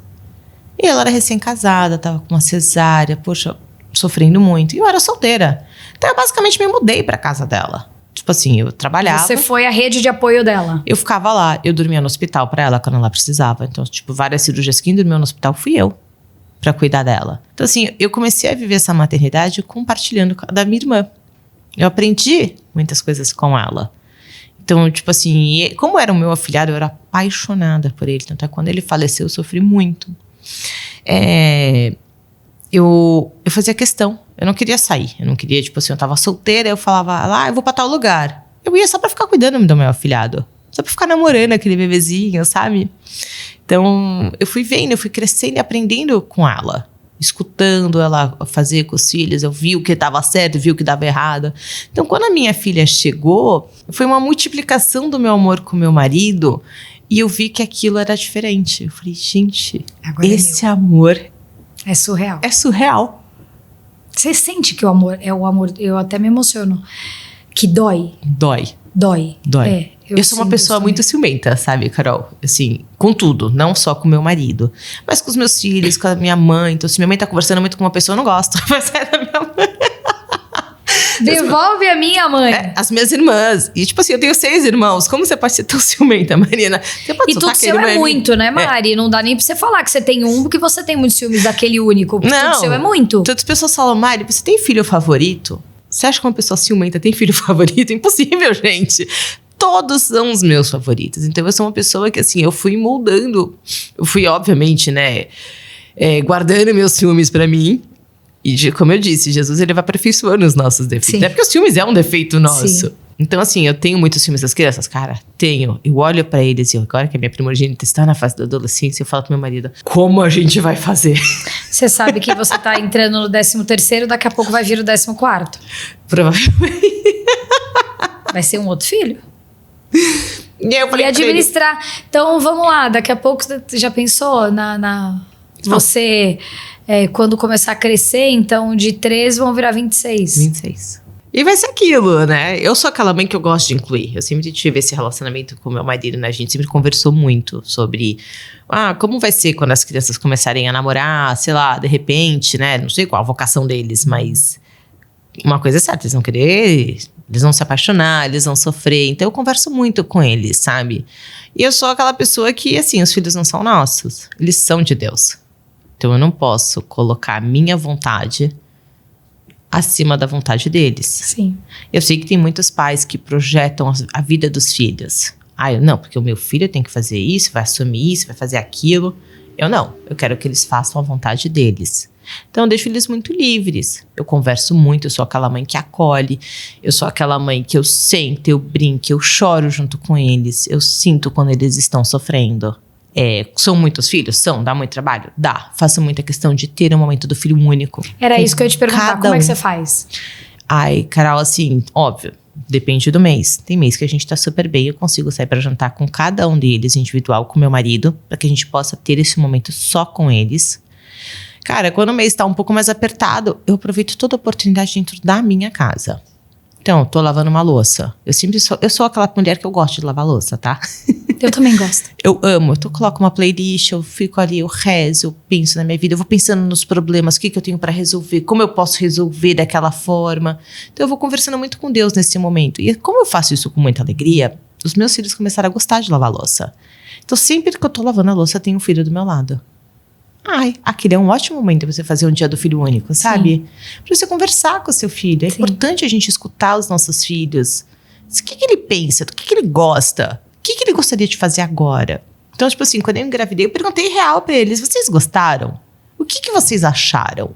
Speaker 2: E ela era recém-casada, tava com uma cesárea, poxa, sofrendo muito. E eu era solteira. Então, eu basicamente me mudei pra casa dela. Tipo assim, eu trabalhava.
Speaker 1: Você foi a rede de apoio dela?
Speaker 2: Eu ficava lá, eu dormia no hospital pra ela quando ela precisava. Então, tipo, várias cirurgias, quem dormiu no hospital fui eu, pra cuidar dela. Então, assim, eu comecei a viver essa maternidade compartilhando da minha irmã. Eu aprendi muitas coisas com ela. Então, tipo assim, como era o meu afilhado, eu era apaixonada por ele. Tanto é que quando ele faleceu, eu sofri muito. Eu fazia questão. Eu não queria sair. Eu não queria, tipo assim, eu tava solteira, eu falava, eu vou pra tal lugar. Eu ia só pra ficar cuidando do meu afilhado. Só pra ficar namorando aquele bebezinho, sabe? Então, eu fui vendo, eu fui crescendo e aprendendo com ela. Escutando ela fazer com os filhos. Eu vi o que dava certo, vi o que dava errado. Então, quando a minha filha chegou, foi uma multiplicação do meu amor com o meu marido. E eu vi que aquilo era diferente. Eu falei, gente, agora esse amor...
Speaker 1: é surreal.
Speaker 2: É surreal.
Speaker 1: Você sente que o amor é o amor... Eu até me emociono. Que dói.
Speaker 2: Dói. Eu sou uma pessoa muito ciumenta, sabe, Carol? Assim, com tudo. Não só com meu marido. Mas com os meus filhos, com a minha mãe. Então, se minha mãe tá conversando muito com uma pessoa, eu não gosto. Mas é da minha mãe.
Speaker 1: Devolve a minha mãe.
Speaker 2: As minhas irmãs. E, tipo assim, eu tenho 6 irmãos. Como você pode ser tão ciumenta, Marina? Você pode
Speaker 1: e tudo seu é muito, né, Mari? Não dá nem pra você falar que você tem um, porque você tem muitos ciúmes daquele único.
Speaker 2: Não.
Speaker 1: Tudo seu é muito.
Speaker 2: Todas as pessoas falam, Mari, você tem filho favorito? Você acha que uma pessoa ciumenta tem filho favorito? Impossível, gente. Todos são os meus favoritos. Então, eu sou uma pessoa que, assim, eu fui moldando. Eu fui, obviamente, né, guardando meus ciúmes pra mim. E, como eu disse, Jesus, ele vai aperfeiçoando os nossos defeitos.
Speaker 1: Sim.
Speaker 2: É porque os ciúmes é um defeito nosso.
Speaker 1: Sim.
Speaker 2: Então, assim, eu tenho muitos ciúmes das crianças. Cara, tenho. Eu olho pra eles e agora que a minha primogênita está na fase da adolescência, eu falo pro meu marido, como a gente vai fazer?
Speaker 1: Você sabe que você tá entrando no 13º, daqui a pouco vai vir o 14º.
Speaker 2: Provavelmente.
Speaker 1: Vai ser um outro filho.
Speaker 2: E eu falei,
Speaker 1: e administrar. Então, vamos lá. Daqui a pouco, você já pensou você, quando começar a crescer, então, de 13 vão virar 26.
Speaker 2: 26. E vai ser aquilo, né? Eu sou aquela mãe que eu gosto de incluir. Eu sempre tive esse relacionamento com meu marido, né? A gente sempre conversou muito sobre... como vai ser quando as crianças começarem a namorar, sei lá, de repente, né? Não sei qual a vocação deles, mas... Uma coisa é certa, eles vão querer... Eles vão se apaixonar, eles vão sofrer. Então, eu converso muito com eles, sabe? E eu sou aquela pessoa que, assim, os filhos não são nossos. Eles são de Deus. Então, eu não posso colocar a minha vontade acima da vontade deles.
Speaker 1: Sim.
Speaker 2: Eu sei que tem muitos pais que projetam a vida dos filhos. Não, porque o meu filho tem que fazer isso, vai assumir isso, vai fazer aquilo. Eu não. Eu quero que eles façam a vontade deles. Então, eu deixo eles muito livres. Eu converso muito, eu sou aquela mãe que acolhe. Eu sou aquela mãe que eu sento, eu brinco, eu choro junto com eles. Eu sinto quando eles estão sofrendo. São muitos filhos? São. Dá muito trabalho? Dá. Faço muita questão de ter um momento do filho único.
Speaker 1: Era isso que eu ia te perguntar. Como é que você faz?
Speaker 2: Ai, Carol, assim, óbvio. Depende do mês. Tem mês que a gente tá super bem. Eu consigo sair pra jantar com cada um deles, individual, com meu marido. Pra que a gente possa ter esse momento só com eles. Cara, quando o mês tá um pouco mais apertado, eu aproveito toda a oportunidade dentro da minha casa. Então, tô lavando uma louça. Eu sou aquela mulher que eu gosto de lavar louça, tá?
Speaker 1: Eu também gosto.
Speaker 2: Eu amo. Eu coloco uma playlist, eu fico ali, eu rezo, eu penso na minha vida. Eu vou pensando nos problemas, o que eu tenho pra resolver, como eu posso resolver daquela forma. Então, eu vou conversando muito com Deus nesse momento. E como eu faço isso com muita alegria, os meus filhos começaram a gostar de lavar louça. Então, sempre que eu tô lavando a louça, tem um filho do meu lado. Aquele é um ótimo momento pra você fazer um dia do filho único, sabe? Sim. Pra você conversar com o seu filho. É importante a gente escutar os nossos filhos. O que ele pensa? Do que ele gosta? O que ele gostaria de fazer agora? Então, tipo assim, quando eu engravidei, eu perguntei real pra eles. Vocês gostaram? O que vocês acharam?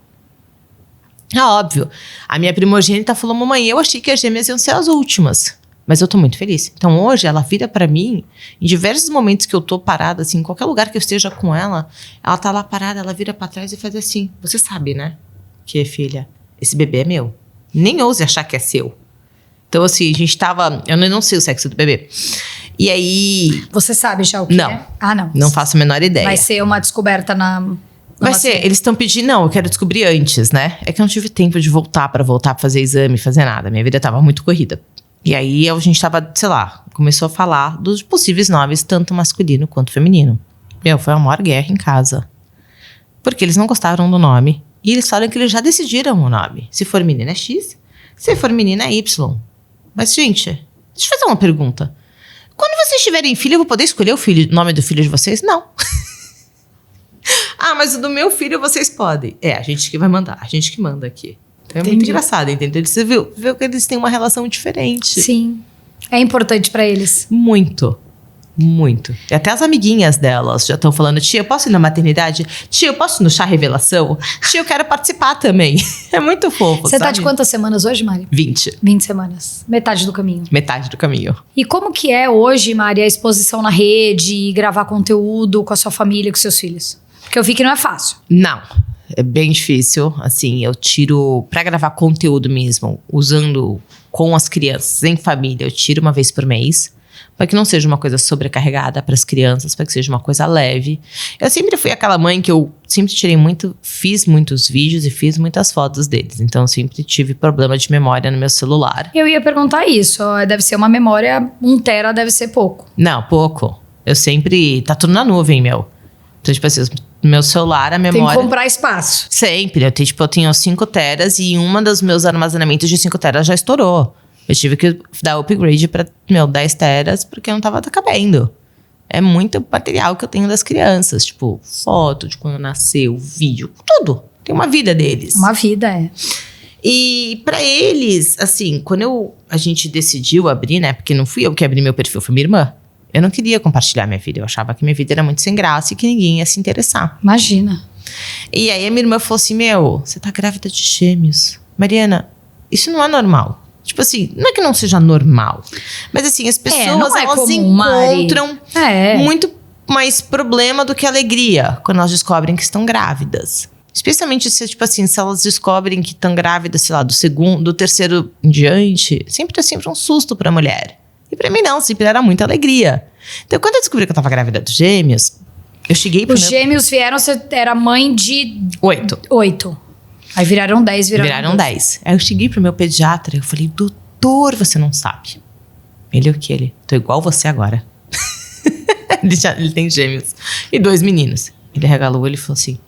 Speaker 2: Óbvio. A minha primogênita falou, mamãe, eu achei que as gêmeas iam ser as últimas. Mas eu tô muito feliz. Então, hoje, ela vira pra mim, em diversos momentos que eu tô parada, assim, em qualquer lugar que eu esteja com ela tá lá parada, ela vira pra trás e faz assim. Você sabe, né? Que, filha, esse bebê é meu. Nem ouse achar que é seu. Então, assim, a gente tava... Eu não sei o sexo do bebê. E aí...
Speaker 1: Você sabe já o que é? Não.
Speaker 2: Não faço a menor ideia.
Speaker 1: Vai ser uma descoberta na...
Speaker 2: Vai ser, eles estão pedindo, não, eu quero descobrir antes, né? É que eu não tive tempo de voltar pra fazer exame, fazer nada. Minha vida tava muito corrida. E aí a gente tava, sei lá, começou a falar dos possíveis nomes, tanto masculino quanto feminino. Foi a maior guerra em casa. Porque eles não gostaram do nome. E eles falaram que eles já decidiram o nome. Se for menina é X, se for menina é Y. Mas, gente, deixa eu fazer uma pergunta. Quando vocês tiverem filho, eu vou poder escolher o nome do filho de vocês? Não. Mas o do meu filho vocês podem. A gente que vai mandar, a gente que manda aqui. Então é muito engraçado, entendeu? Você viu que eles têm uma relação diferente.
Speaker 1: Sim. É importante pra eles.
Speaker 2: Muito. Muito. E até as amiguinhas delas já estão falando, tia, eu posso ir na maternidade? Tia, eu posso ir no chá revelação? Tia, eu quero participar também. É muito fofo,
Speaker 1: Você tá de quantas semanas hoje, Mari?
Speaker 2: 20.
Speaker 1: 20 semanas. Metade do caminho.
Speaker 2: Metade do caminho.
Speaker 1: E como que é hoje, Mari, a exposição na rede, gravar conteúdo com a sua família, com seus filhos? Porque eu vi que não é fácil.
Speaker 2: Não. É bem difícil, assim, eu tiro, pra gravar conteúdo mesmo, usando com as crianças em família, eu tiro uma vez por mês, para que não seja uma coisa sobrecarregada para as crianças, para que seja uma coisa leve. Eu sempre fui aquela mãe que eu sempre fiz muitos vídeos e fiz muitas fotos deles, então eu sempre tive problema de memória no meu celular.
Speaker 1: Eu ia perguntar isso, deve ser uma memória, 1 tera deve ser pouco.
Speaker 2: Não, pouco. Eu sempre, tá tudo na nuvem, meu. Então, tipo assim, meu celular, a memória...
Speaker 1: Tem que comprar espaço.
Speaker 2: Sempre. Eu tenho 5 teras e uma dos meus armazenamentos de 5 teras já estourou. Eu tive que dar upgrade pra, 10 teras porque não tava cabendo. É muito material que eu tenho das crianças. Tipo, foto de quando nasceu, vídeo, tudo. Tem uma vida deles.
Speaker 1: Uma vida, é.
Speaker 2: E pra eles, assim, quando a gente decidiu abrir, né? Porque não fui eu que abri meu perfil, foi minha irmã. Eu não queria compartilhar minha vida. Eu achava que minha vida era muito sem graça e que ninguém ia se interessar.
Speaker 1: Imagina.
Speaker 2: E aí a minha irmã falou assim, você tá grávida de gêmeos. Mariana, isso não é normal. Tipo assim, não é que não seja normal. Mas assim, as pessoas, elas comum, encontram muito mais problema do que alegria quando elas descobrem que estão grávidas. Especialmente se, tipo assim, se elas descobrem que estão grávidas, sei lá, do terceiro em diante, sempre é sempre um susto pra mulher. E pra mim não, sempre era muita alegria. Então, quando eu descobri que eu tava grávida dos gêmeos, eu cheguei pro
Speaker 1: gêmeos vieram, você era mãe de...
Speaker 2: 8.
Speaker 1: Aí viraram 10,
Speaker 2: viraram 10. Aí eu cheguei pro meu pediatra e eu falei, doutor, você não sabe. Ele o que? Ele? Tô igual você agora. Ele tem gêmeos. E 2 meninos. Ele regalou o olho e falou assim,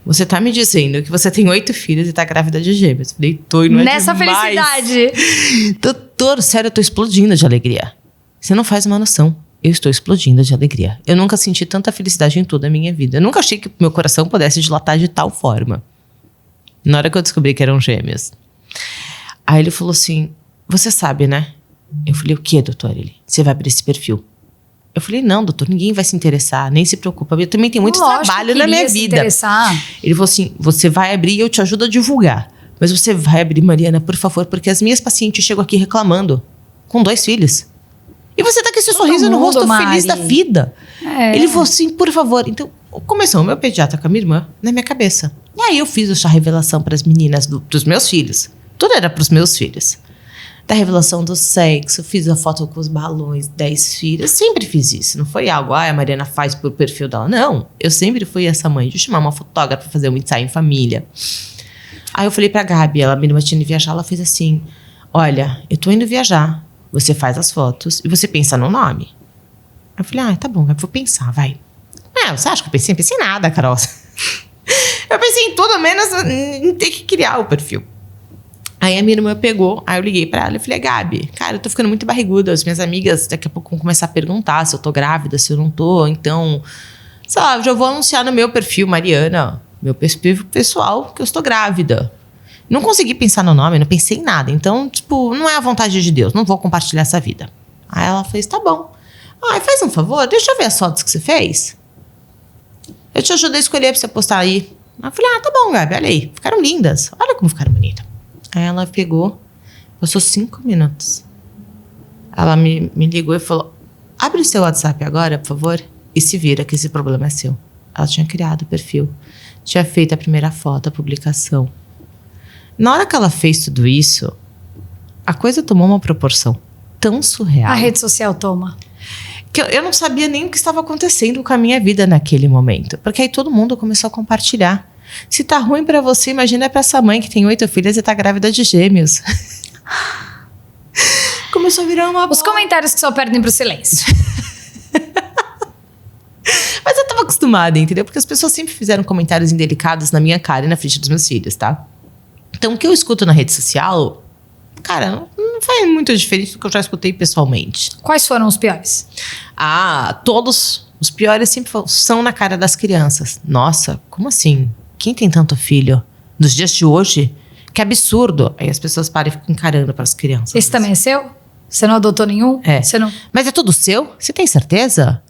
Speaker 2: você tá me dizendo que você tem 8 filhos e tá grávida de gêmeos. Eu falei, tô, e não é
Speaker 1: nessa
Speaker 2: demais.
Speaker 1: Felicidade.
Speaker 2: Doutor, sério, eu tô explodindo de alegria. Você não faz uma noção. Eu estou explodindo de alegria. Eu nunca senti tanta felicidade em toda a minha vida. Eu nunca achei que meu coração pudesse dilatar de tal forma. Na hora que eu descobri que eram gêmeos. Aí ele falou assim, você sabe, né? Eu falei, o quê, doutor? Ele, você vai abrir esse perfil. Eu falei, não, doutor, ninguém vai se interessar, nem se preocupa. Eu também tenho muito trabalho na minha vida. Ele falou assim, você vai abrir e eu te ajudo a divulgar. Mas você vai abrir, Mariana, por favor, porque as minhas pacientes chegam aqui reclamando, com 2 filhos. E você tá com esse sorriso no rosto, feliz da vida. Ele falou assim, por favor. Então, começou o meu pediatra com a minha irmã na minha cabeça. E aí eu fiz essa revelação para as meninas dos meus filhos. Tudo era para os meus filhos. Da revelação do sexo, fiz a foto com os balões, 10 filhos. Sempre fiz isso. Não foi algo, a Mariana faz por perfil dela. Não, eu sempre fui essa mãe de chamar uma fotógrafa para fazer um ensaio em família. Aí eu falei pra Gabi, ela me tinha ido viajar, ela fez assim, olha, eu tô indo viajar, você faz as fotos e você pensa no nome. Aí eu falei, tá bom, Gabi, vou pensar, vai. Você acha que eu pensei? Pensei em nada, Carol. Eu pensei em tudo menos em ter que criar o perfil. Aí a minha irmã pegou, aí eu liguei pra ela e falei, Gabi, cara, eu tô ficando muito barriguda, as minhas amigas daqui a pouco vão começar a perguntar se eu tô grávida, se eu não tô, então, sei lá, eu já vou anunciar no meu perfil, Mariana, meu perfil pessoal, que eu estou grávida. Não consegui pensar no nome, não pensei em nada, então, tipo, não é a vontade de Deus, não vou compartilhar essa vida. Aí ela fez, tá bom. Faz um favor, deixa eu ver as fotos que você fez. Eu te ajudo a escolher pra você postar aí. Aí eu falei, tá bom, Gabi, olha aí, ficaram lindas, olha como ficaram bonitas. Aí ela pegou, passou 5 minutos. Ela me ligou e falou, abre o seu WhatsApp agora, por favor, e se vira que esse problema é seu. Ela tinha criado o perfil, tinha feito a primeira foto, a publicação. Na hora que ela fez tudo isso, a coisa tomou uma proporção tão surreal.
Speaker 1: A rede social toma.
Speaker 2: Que eu não sabia nem o que estava acontecendo com a minha vida naquele momento. Porque aí todo mundo começou a compartilhar. Se tá ruim pra você, imagina pra essa mãe que tem 8 filhas e tá grávida de gêmeos. Começou a virar uma...
Speaker 1: Os comentários que só perdem pro silêncio.
Speaker 2: Mas eu tava acostumada, entendeu? Porque as pessoas sempre fizeram comentários indelicados na minha cara e na frente dos meus filhos, tá? Então, o que eu escuto na rede social, cara, não faz muito diferente do que eu já escutei pessoalmente.
Speaker 1: Quais foram os piores?
Speaker 2: Todos os piores sempre são na cara das crianças. Nossa, como assim? Quem tem tanto filho? Nos dias de hoje? Que absurdo. Aí as pessoas param e ficam encarando para as crianças.
Speaker 1: Esse também é seu? Você não adotou nenhum? Você não...
Speaker 2: Mas é tudo seu? Você tem certeza?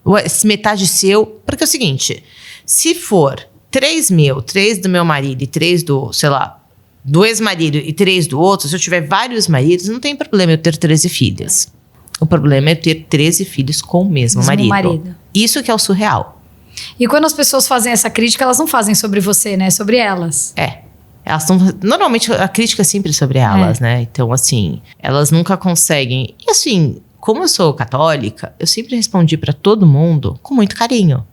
Speaker 2: Ou é metade seu? Porque é o seguinte, se for 3 meu, 3 do meu marido e 3 do, sei lá, do ex-marido e 3 do outro, se eu tiver vários maridos, não tem problema eu ter 13 filhas. O problema é ter 13 filhos com o mesmo marido. Isso que é o surreal.
Speaker 1: E quando as pessoas fazem essa crítica, elas não fazem sobre você, né? Sobre elas.
Speaker 2: Elas estão... Normalmente a crítica é sempre sobre elas, né? Então, assim, elas nunca conseguem... E assim, como eu sou católica, eu sempre respondi pra todo mundo com muito carinho.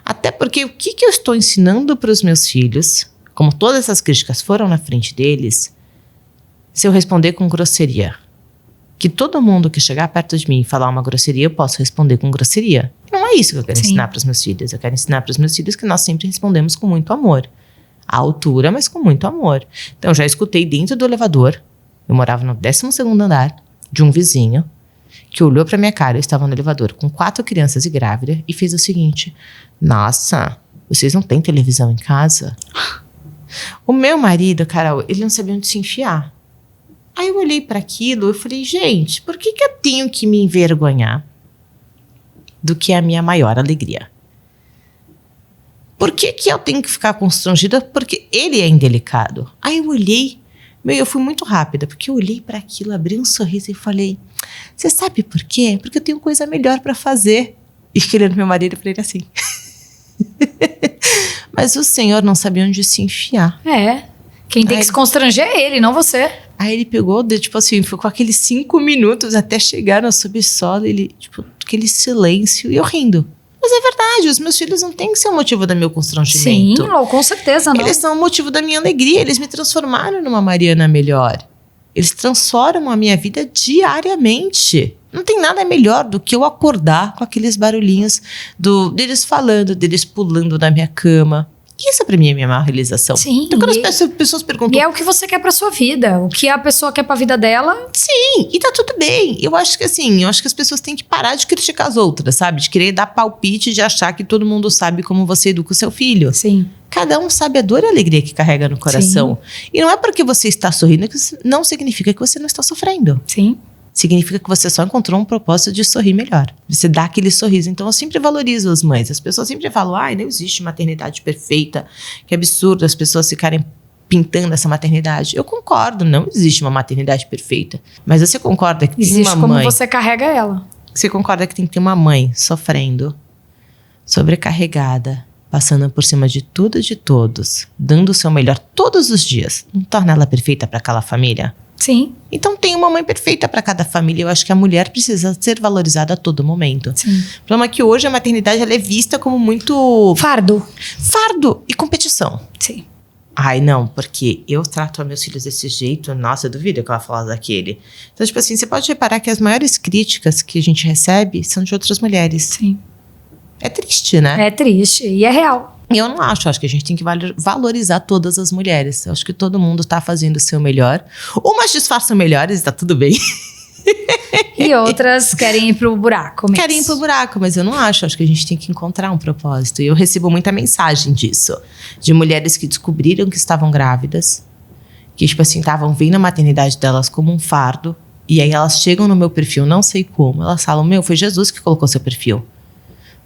Speaker 2: Até porque o que eu estou ensinando pros meus filhos, como todas essas críticas foram na frente deles, se eu responder com grosseria, que todo mundo que chegar perto de mim e falar uma grosseria, eu posso responder com grosseria. Não é isso que eu quero ensinar para os meus filhos. Eu quero ensinar para os meus filhos que nós sempre respondemos com muito amor. À altura, mas com muito amor. Então, eu já escutei dentro do elevador, eu morava no 12º andar, de um vizinho, que olhou para minha cara, eu estava no elevador com 4 crianças e grávida, e fez o seguinte, nossa, vocês não têm televisão em casa? O meu marido, Carol, ele não sabia onde se enfiar. Aí eu olhei para aquilo e falei, gente, por que eu tenho que me envergonhar do que é a minha maior alegria? Por que eu tenho que ficar constrangida? Porque ele é indelicado. Aí eu olhei, eu fui muito rápida, porque eu olhei para aquilo, abri um sorriso e falei, você sabe por quê? Porque eu tenho coisa melhor para fazer. E querendo meu marido, eu falei assim. Mas o senhor não sabia onde se enfiar. Aí
Speaker 1: Quem tem que se constranger é ele, não você.
Speaker 2: Aí ele pegou, tipo assim, ficou aqueles 5 minutos até chegar no subsolo, ele, tipo, aquele silêncio, e eu rindo. Mas é verdade, os meus filhos não têm que ser o motivo do meu constrangimento.
Speaker 1: Sim, com certeza não.
Speaker 2: Eles são o motivo da minha alegria, eles me transformaram numa Mariana melhor. Eles transformam a minha vida diariamente. Não tem nada melhor do que eu acordar com aqueles barulhinhos deles falando, deles pulando na minha cama. Isso pra mim é a minha maior realização.
Speaker 1: Sim.
Speaker 2: Então quando as pessoas perguntam...
Speaker 1: E é o que você quer pra sua vida. O que a pessoa quer pra vida dela...
Speaker 2: Sim, e tá tudo bem. Eu acho que as pessoas têm que parar de criticar as outras, sabe? De querer dar palpite, de achar que todo mundo sabe como você educa o seu filho.
Speaker 1: Sim.
Speaker 2: Cada um sabe a dor e a alegria que carrega no coração. Sim. E não é porque você está sorrindo que não significa que você não está sofrendo.
Speaker 1: Sim.
Speaker 2: significa que você só encontrou um propósito de sorrir melhor. Você dá aquele sorriso. Então, eu sempre valorizo as mães. As pessoas sempre falam, não existe maternidade perfeita. Que absurdo as pessoas ficarem pintando essa maternidade. Eu concordo, não existe uma maternidade perfeita. Mas você concorda que
Speaker 1: existe
Speaker 2: tem uma mãe...
Speaker 1: como você carrega ela.
Speaker 2: Você concorda que tem que ter uma mãe sofrendo, sobrecarregada, passando por cima de tudo e de todos, dando o seu melhor todos os dias. Não torna ela perfeita para aquela família?
Speaker 1: Sim.
Speaker 2: Então tem uma mãe perfeita para cada família. Eu acho que a mulher precisa ser valorizada a todo momento.
Speaker 1: Sim.
Speaker 2: O problema é que hoje a maternidade ela é vista como muito...
Speaker 1: Fardo
Speaker 2: e competição.
Speaker 1: Sim.
Speaker 2: Ai, não, porque eu trato meus filhos desse jeito. Nossa, eu duvido que ela falasse daquele. Então, tipo assim, você pode reparar que as maiores críticas que a gente recebe são de outras mulheres.
Speaker 1: Sim.
Speaker 2: É triste, né?
Speaker 1: É triste e é real.
Speaker 2: Eu não acho que a gente tem que valorizar todas as mulheres. Eu acho que todo mundo tá fazendo o seu melhor. Umas disfarçam melhores, tá tudo bem.
Speaker 1: E outras querem ir pro buraco mesmo.
Speaker 2: Querem ir pro buraco, mas eu não acho. Acho que a gente tem que encontrar um propósito. E eu recebo muita mensagem disso. De mulheres que descobriram que estavam grávidas. Que, tipo assim, estavam vendo a maternidade delas como um fardo. E aí elas chegam no meu perfil, não sei como. Elas falam, foi Jesus que colocou seu perfil.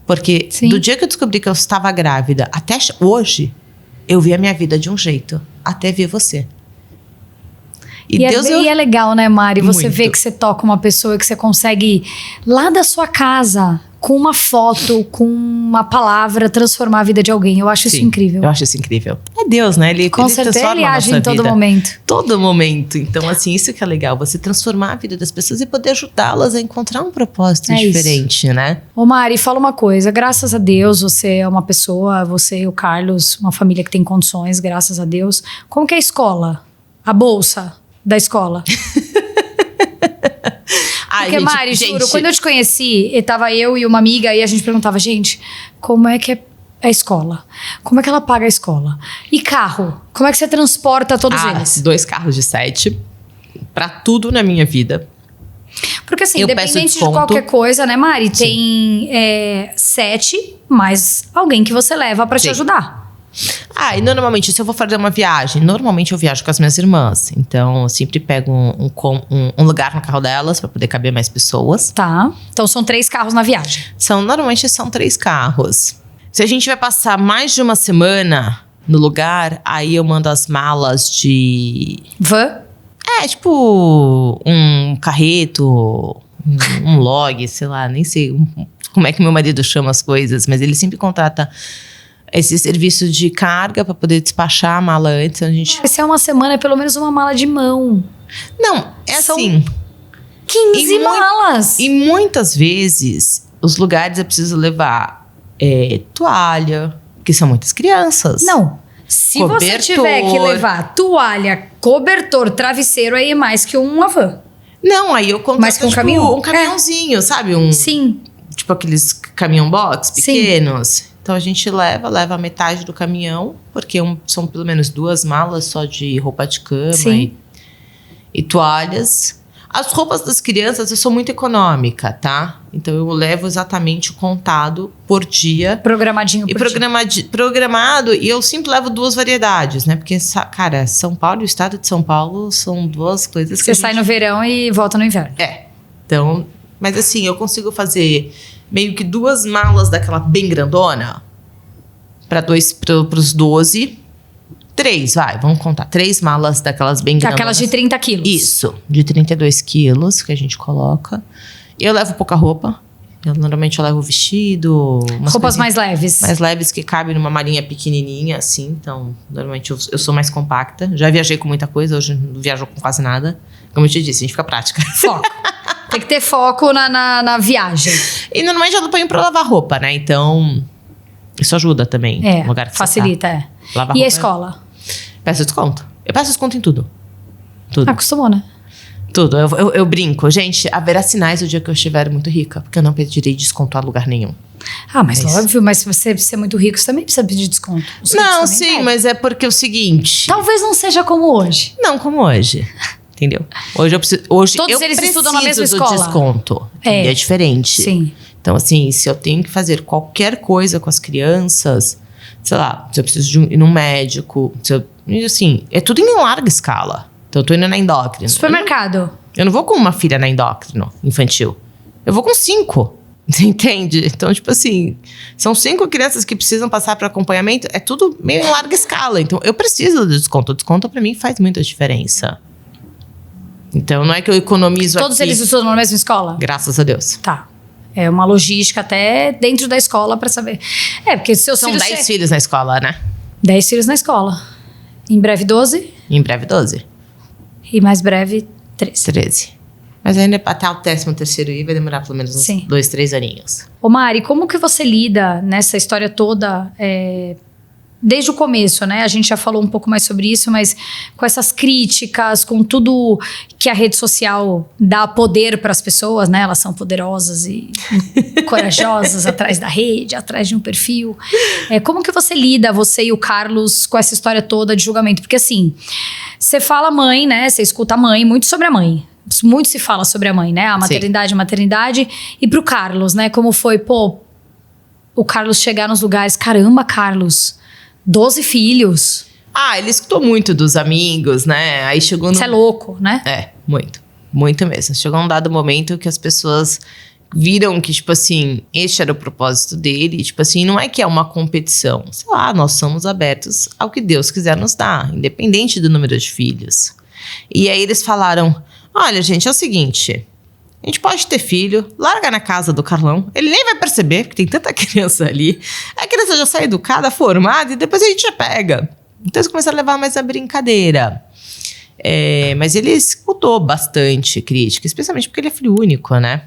Speaker 2: Porque do dia que eu descobri que eu estava grávida até hoje, eu vi a minha vida de um jeito. Até ver você.
Speaker 1: E é legal, né, Mari? Você vê que você toca uma pessoa, que você consegue, lá da sua casa, com uma foto, com uma palavra, transformar a vida de alguém. Eu acho isso incrível.
Speaker 2: Eu acho isso incrível. É Deus, né?
Speaker 1: Com certeza ele age em todo momento.
Speaker 2: Todo momento. Então, assim, isso que é legal. Você transformar a vida das pessoas e poder ajudá-las a encontrar um propósito diferente, né?
Speaker 1: Ô Mari, fala uma coisa. Graças a Deus, você é uma pessoa, você e o Carlos, uma família que tem condições, graças a Deus. Como que é a escola? A bolsa da escola? Porque, Mari, juro, quando eu te conheci, tava eu e uma amiga e a gente perguntava, gente, como é que é a escola? Como é que ela paga a escola? E carro? Como é que você transporta todos eles?
Speaker 2: 2 carros de 7 pra tudo na minha vida.
Speaker 1: Porque assim, independente de qualquer coisa, né, Mari? Tem 7 mais alguém que você leva pra te ajudar.
Speaker 2: E normalmente, se eu vou fazer uma viagem, normalmente eu viajo com as minhas irmãs. Então, eu sempre pego um lugar no carro delas pra poder caber mais pessoas.
Speaker 1: Tá. Então, são 3 carros na viagem.
Speaker 2: Normalmente são 3 carros. Se a gente vai passar mais de uma semana no lugar, aí eu mando as malas de...
Speaker 1: Van?
Speaker 2: Tipo um carreto, um log, sei lá, nem sei como é que meu marido chama as coisas, mas ele sempre contrata esse serviço de carga para poder despachar a mala antes.
Speaker 1: Se é uma semana, é pelo menos uma mala de mão.
Speaker 2: Não, assim...
Speaker 1: 15 malas!
Speaker 2: E muitas vezes, os lugares eu preciso levar toalha, porque são muitas crianças.
Speaker 1: Não, se você tiver que levar toalha, cobertor, travesseiro, aí é mais que uma van.
Speaker 2: Não, aí eu contrato
Speaker 1: mais que um caminhão?
Speaker 2: Um caminhãozinho, sabe?
Speaker 1: Sim.
Speaker 2: Tipo aqueles caminhão box pequenos. Sim. Então a gente leva a metade do caminhão, porque são pelo menos 2 malas só de roupa de cama e toalhas. As roupas das crianças eu sou muito econômica, tá? Então eu levo exatamente o contado por dia.
Speaker 1: Programadinho por dia.
Speaker 2: Programado, e eu sempre levo 2 variedades, né? Porque, cara, São Paulo e o estado de São Paulo são 2 coisas que
Speaker 1: você sai no verão e volta no inverno.
Speaker 2: Então, mas assim, eu consigo fazer meio que 2 malas daquela bem grandona para pros 12. 3, vamos contar. 3 malas daquelas bem grandes.
Speaker 1: Aquelas de 30 quilos.
Speaker 2: Isso, de 32 quilos que a gente coloca. Eu levo pouca roupa. Normalmente eu levo vestido.
Speaker 1: Roupas mais leves.
Speaker 2: Mais leves que cabem numa malinha pequenininha, assim. Então, normalmente eu sou mais compacta. Já viajei com muita coisa, hoje não viajo com quase nada. Como eu te disse, a gente fica prática.
Speaker 1: Foco. Tem que ter foco na viagem.
Speaker 2: E normalmente eu não ponho pra lavar roupa, né? Então, isso ajuda também.
Speaker 1: No lugar que facilita,
Speaker 2: Lavar
Speaker 1: e
Speaker 2: roupa,
Speaker 1: a escola?
Speaker 2: Peço desconto. Eu peço desconto em tudo.
Speaker 1: Acostumou, né?
Speaker 2: Tudo. Eu brinco. Gente, haverá sinais o dia que eu estiver muito rica, porque eu não pedirei desconto a lugar nenhum.
Speaker 1: Mas óbvio, mas se você ser muito rico, você também precisa pedir desconto.
Speaker 2: Não, sim, mas é porque é o seguinte...
Speaker 1: Talvez não seja como hoje.
Speaker 2: Não como hoje. Entendeu? Hoje eu preciso...
Speaker 1: Todos eles estudam na mesma escola.
Speaker 2: Desconto. E é diferente.
Speaker 1: Sim.
Speaker 2: Então, assim, se eu tenho que fazer qualquer coisa com as crianças... Sei lá, se eu preciso ir num médico... Assim, é tudo em larga escala. Então eu tô indo na endócrino.
Speaker 1: Supermercado.
Speaker 2: Eu não vou com uma filha na endócrino infantil. Eu vou com 5. Você entende? Então, tipo assim, são 5 crianças que precisam passar para acompanhamento. É tudo meio em larga escala. Então, eu preciso do desconto. O desconto, para mim, faz muita diferença. Então, não é que eu economizo
Speaker 1: Todos
Speaker 2: aqui.
Speaker 1: eles estudam na mesma escola?
Speaker 2: Graças a Deus.
Speaker 1: Tá. É uma logística até dentro da escola para saber. Porque seus
Speaker 2: São
Speaker 1: filhos...
Speaker 2: 10 filhos na escola, né?
Speaker 1: 10 filhos na escola. Em breve 12.
Speaker 2: Em breve 12.
Speaker 1: E mais breve 13.
Speaker 2: 13. Mas ainda até o 13º ir vai demorar pelo menos uns 2, 3 aninhos.
Speaker 1: Ô Mari, como que você lida nessa história toda, desde o começo, né? A gente já falou um pouco mais sobre isso, mas com essas críticas, com tudo que a rede social dá poder para as pessoas, né? Elas são poderosas e corajosas atrás da rede, atrás de um perfil. Como que você lida, você e o Carlos, com essa história toda de julgamento? Porque assim, você fala mãe, né? Você escuta a mãe, muito sobre a mãe. Muito se fala sobre a mãe, né? A maternidade. E pro Carlos, né? Como foi, o Carlos chegar nos lugares. Caramba, Carlos, 12 filhos.
Speaker 2: Ele escutou muito dos amigos, né? Aí chegou no...
Speaker 1: Isso é louco, né?
Speaker 2: Muito. Muito mesmo. Chegou um dado momento que as pessoas viram que, tipo assim, este era o propósito dele. Tipo assim, não é que é uma competição. Sei lá, nós somos abertos ao que Deus quiser nos dar, independente do número de filhos. E aí eles falaram... Olha, gente, é o seguinte, a gente pode ter filho, larga na casa do Carlão, ele nem vai perceber, porque tem tanta criança ali, a criança já sai educada, formada, e depois a gente já pega. Então eles começaram a levar mais a brincadeira. Mas ele escutou bastante crítica, especialmente porque ele é filho único, né?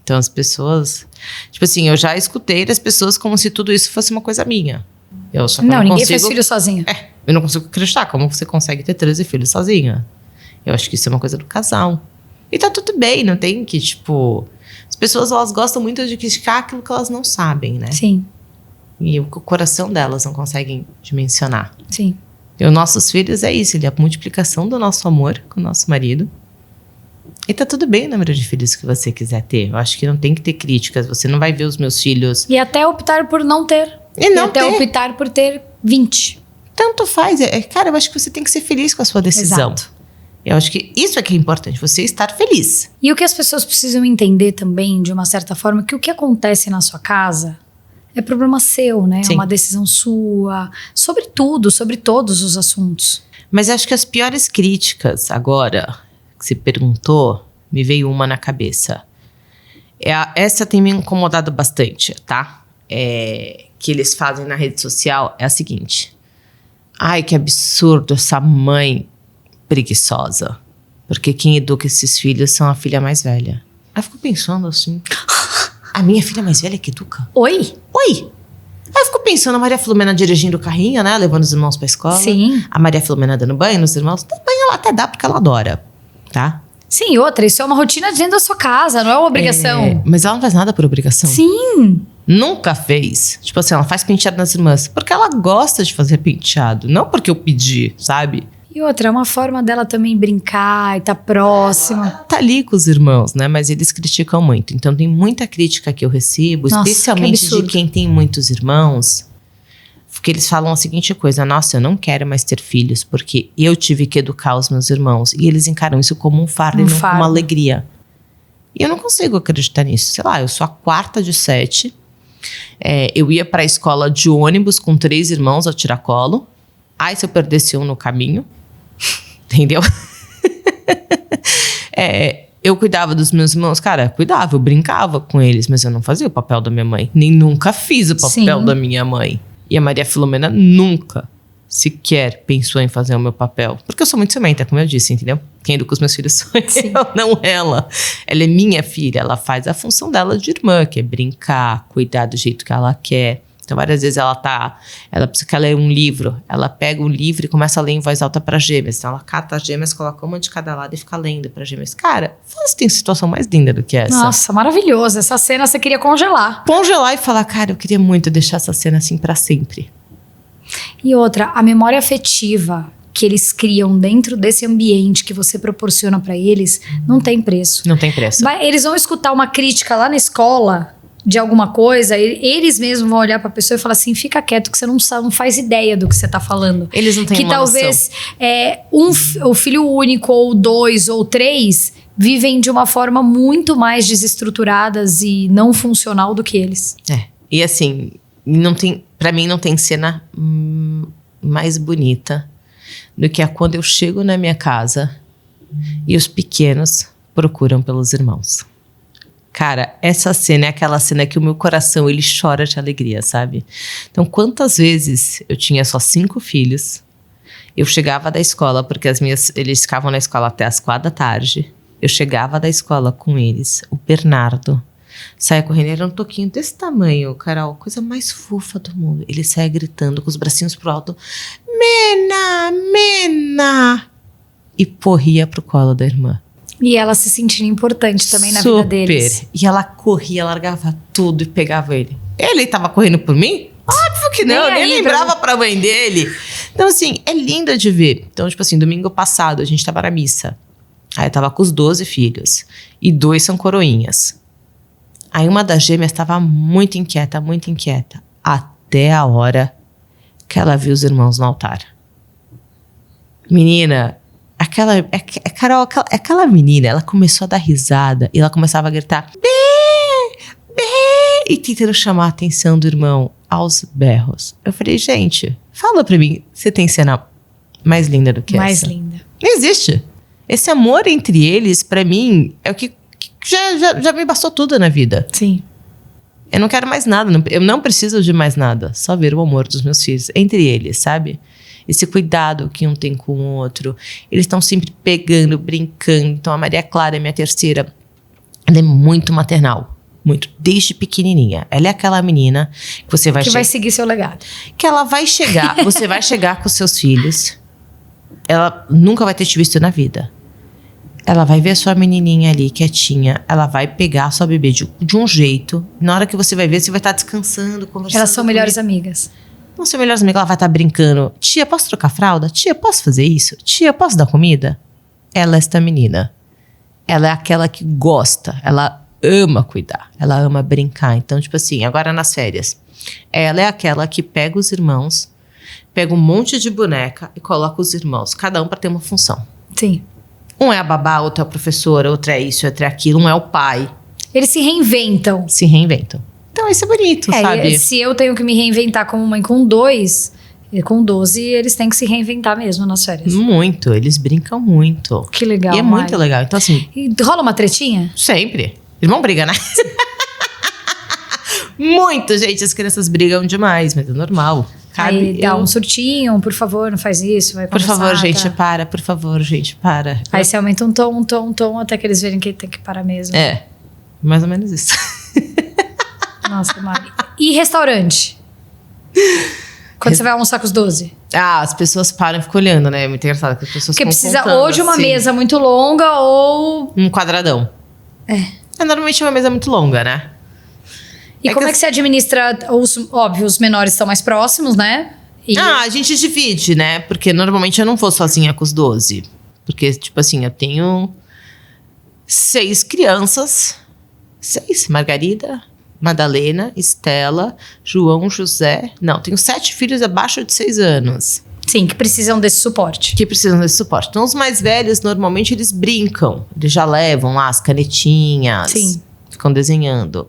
Speaker 2: Então as pessoas... Tipo assim, eu já escutei das pessoas como se tudo isso fosse uma coisa minha.
Speaker 1: Ninguém faz filho sozinho.
Speaker 2: Eu não consigo acreditar como você consegue ter 13 filhos sozinha. Eu acho que isso é uma coisa do casal. E tá tudo bem, não tem que, tipo... As pessoas, elas gostam muito de criticar aquilo que elas não sabem, né?
Speaker 1: Sim.
Speaker 2: E o coração delas não conseguem dimensionar.
Speaker 1: Sim.
Speaker 2: E os nossos filhos é isso, ele é a multiplicação do nosso amor com o nosso marido. E tá tudo bem o número de filhos que você quiser ter. Eu acho que não tem que ter críticas. Você não vai ver os meus filhos...
Speaker 1: E até optar por não ter.
Speaker 2: E
Speaker 1: até optar por ter 20.
Speaker 2: Tanto faz. Cara, eu acho que você tem que ser feliz com a sua decisão.
Speaker 1: Exato.
Speaker 2: Eu acho que isso é que é importante, você estar feliz.
Speaker 1: E o que as pessoas precisam entender também, de uma certa forma, que o que acontece na sua casa é problema seu, né? Sim. É uma decisão sua, sobre tudo, sobre todos os assuntos.
Speaker 2: Mas acho que as piores críticas agora, que você perguntou, me veio uma na cabeça. Essa tem me incomodado bastante, tá? Que eles fazem na rede social é a seguinte. Ai, que absurdo essa mãe preguiçosa, porque quem educa esses filhos são a filha mais velha. Aí eu fico pensando assim, a minha filha mais velha que educa?
Speaker 1: Oi?
Speaker 2: Aí eu fico pensando, a Maria Filomena dirigindo o carrinho, né, levando os irmãos pra escola.
Speaker 1: Sim.
Speaker 2: A Maria Filomena dando banho nos irmãos. Banho ela até dá, porque ela adora, tá?
Speaker 1: Sim, outra, isso é uma rotina dentro da sua casa, não é uma obrigação.
Speaker 2: Mas ela não faz nada por obrigação.
Speaker 1: Sim.
Speaker 2: Nunca fez. Tipo assim, ela faz penteado nas irmãs, porque ela gosta de fazer penteado, não porque eu pedi, sabe?
Speaker 1: E outra, é uma forma dela também brincar e tá próxima.
Speaker 2: Tá ali com os irmãos, né? Mas eles criticam muito. Então tem muita crítica que eu recebo, nossa, especialmente de quem tem muitos irmãos, porque eles falam a seguinte coisa: nossa, eu não quero mais ter filhos, porque eu tive que educar os meus irmãos. E eles encaram isso como um fardo e não como uma alegria. E eu não consigo acreditar nisso. Sei lá, eu sou a 4ª de 7. Eu ia pra escola de ônibus com 3 irmãos ao tiracolo. Aí se eu perdesse um no caminho... Entendeu? Eu cuidava dos meus irmãos. Cara, cuidava, eu brincava com eles, mas eu não fazia o papel da minha mãe. Nem nunca fiz o papel da minha mãe. E a Maria Filomena nunca sequer pensou em fazer o meu papel. Porque eu sou muito ciumenta, como eu disse, entendeu? Quem educa os meus filhos sou eu, não ela. Ela é minha filha, ela faz a função dela de irmã, que é brincar, cuidar do jeito que ela quer. Então, várias vezes ela precisa que ela leia um livro. Ela pega um livro e começa a ler em voz alta para gêmeas. Então, ela cata as gêmeas, coloca uma de cada lado e fica lendo para gêmeas. Cara, fala se tem situação mais linda do que essa.
Speaker 1: Nossa, maravilhoso. Essa cena você queria congelar.
Speaker 2: Congelar e falar, cara, eu queria muito deixar essa cena assim para sempre.
Speaker 1: E outra, a memória afetiva que eles criam dentro desse ambiente que você proporciona para eles, não tem preço.
Speaker 2: Não tem preço.
Speaker 1: Eles vão escutar uma crítica lá na escola... de alguma coisa, eles mesmos vão olhar pra pessoa e falar assim, fica quieto que você não faz ideia do que você tá falando.
Speaker 2: Eles não têm
Speaker 1: que
Speaker 2: uma
Speaker 1: talvez
Speaker 2: noção.
Speaker 1: o filho único, ou 2, ou 3, vivem de uma forma muito mais desestruturadas e não funcional do que eles.
Speaker 2: E assim, pra mim não tem cena mais bonita do que quando eu chego na minha casa e os pequenos procuram pelos irmãos. Cara, essa cena é aquela cena que o meu coração, ele chora de alegria, sabe? Então, quantas vezes eu tinha só 5 filhos, eu chegava da escola, porque eles ficavam na escola até as 4 da tarde, eu chegava da escola com eles, o Bernardo saia correndo, era um toquinho desse tamanho, Carol, coisa mais fofa do mundo. Ele saia gritando com os bracinhos pro alto, Mena, Mena! E corria pro colo da irmã.
Speaker 1: E ela se sentindo importante também na vida deles.
Speaker 2: E ela corria, largava tudo e pegava ele. Ele tava correndo por mim? Óbvio que não, nem lembrava pra mãe dele. Então, assim, é linda de ver. Então, tipo assim, domingo passado a gente tava na missa. Aí eu tava com os 12 filhos. E 2 são coroinhas. Aí uma das gêmeas tava muito inquieta. Até a hora que ela viu os irmãos no altar. Menina... Carol, aquela menina, ela começou a dar risada e ela começava a gritar Bé! Bé! E tentando chamar a atenção do irmão aos berros. Eu falei, gente, fala pra mim, você tem cena mais linda do que essa?
Speaker 1: Mais linda.
Speaker 2: Não existe. Esse amor entre eles, pra mim, é o que já me bastou tudo na vida.
Speaker 1: Sim.
Speaker 2: Eu não quero mais nada, eu não preciso de mais nada. Só ver o amor dos meus filhos entre eles, sabe? Esse cuidado que um tem com o outro. Eles estão sempre pegando, brincando. Então, a Maria Clara, minha terceira, ela é muito maternal. Muito. Desde pequenininha. Ela é aquela menina que você vai...
Speaker 1: Que vai seguir seu legado.
Speaker 2: Que ela vai chegar... Você vai chegar com seus filhos. Ela nunca vai ter te visto na vida. Ela vai ver a sua menininha ali, quietinha. Ela vai pegar a sua bebê de um jeito. Na hora que você vai ver, você vai estar descansando, conversando.
Speaker 1: Elas são melhores amigas.
Speaker 2: Não ser melhores amigas, ela vai estar brincando. Tia, posso trocar fralda? Tia, posso fazer isso? Tia, posso dar comida? Ela é esta menina. Ela é aquela que gosta. Ela ama cuidar. Ela ama brincar. Então, tipo assim, agora nas férias. Ela é aquela que pega os irmãos, pega um monte de boneca e coloca os irmãos. Cada um para ter uma função.
Speaker 1: Sim.
Speaker 2: Um é a babá, outro é a professora, outro é isso, outro é aquilo. Um é o pai.
Speaker 1: Eles se reinventam.
Speaker 2: Se reinventam. Então, isso é bonito, sabe?
Speaker 1: Se eu tenho que me reinventar como mãe com 2, com 12, eles têm que se reinventar mesmo nas férias.
Speaker 2: Muito, eles brincam muito.
Speaker 1: Que legal,
Speaker 2: E é muito legal. Então, assim...
Speaker 1: E rola uma tretinha?
Speaker 2: Sempre. Irmão briga, né? Muito, gente. As crianças brigam demais, mas é normal.
Speaker 1: Aí dá um surtinho, por favor, não faz isso, vai conversar.
Speaker 2: Por favor, gente, para. Por favor, gente, para.
Speaker 1: Aí você aumenta um tom, até que eles verem que tem que parar mesmo.
Speaker 2: É, mais ou menos isso.
Speaker 1: Nossa, Mari. E restaurante? Quando você vai almoçar com os 12?
Speaker 2: Ah, as pessoas param e ficam olhando, né? É muito engraçado que as pessoas
Speaker 1: Porque
Speaker 2: ficam
Speaker 1: precisa
Speaker 2: contando,
Speaker 1: ou de uma
Speaker 2: assim,
Speaker 1: mesa muito longa ou...
Speaker 2: um quadradão. Normalmente é uma mesa muito longa, né?
Speaker 1: E como é que você administra óbvio, os menores estão mais próximos, né?
Speaker 2: A gente divide, né? Porque normalmente eu não vou sozinha com os 12. Porque, tipo assim, eu tenho 6 crianças. 6. Margarida, Madalena, Estela, João, José. Não, tenho 7 filhos abaixo de 6 anos.
Speaker 1: Sim, que precisam desse suporte.
Speaker 2: Que precisam desse suporte. Então, os mais velhos, normalmente, eles brincam. Eles já levam lá as canetinhas.
Speaker 1: Sim.
Speaker 2: Ficam desenhando.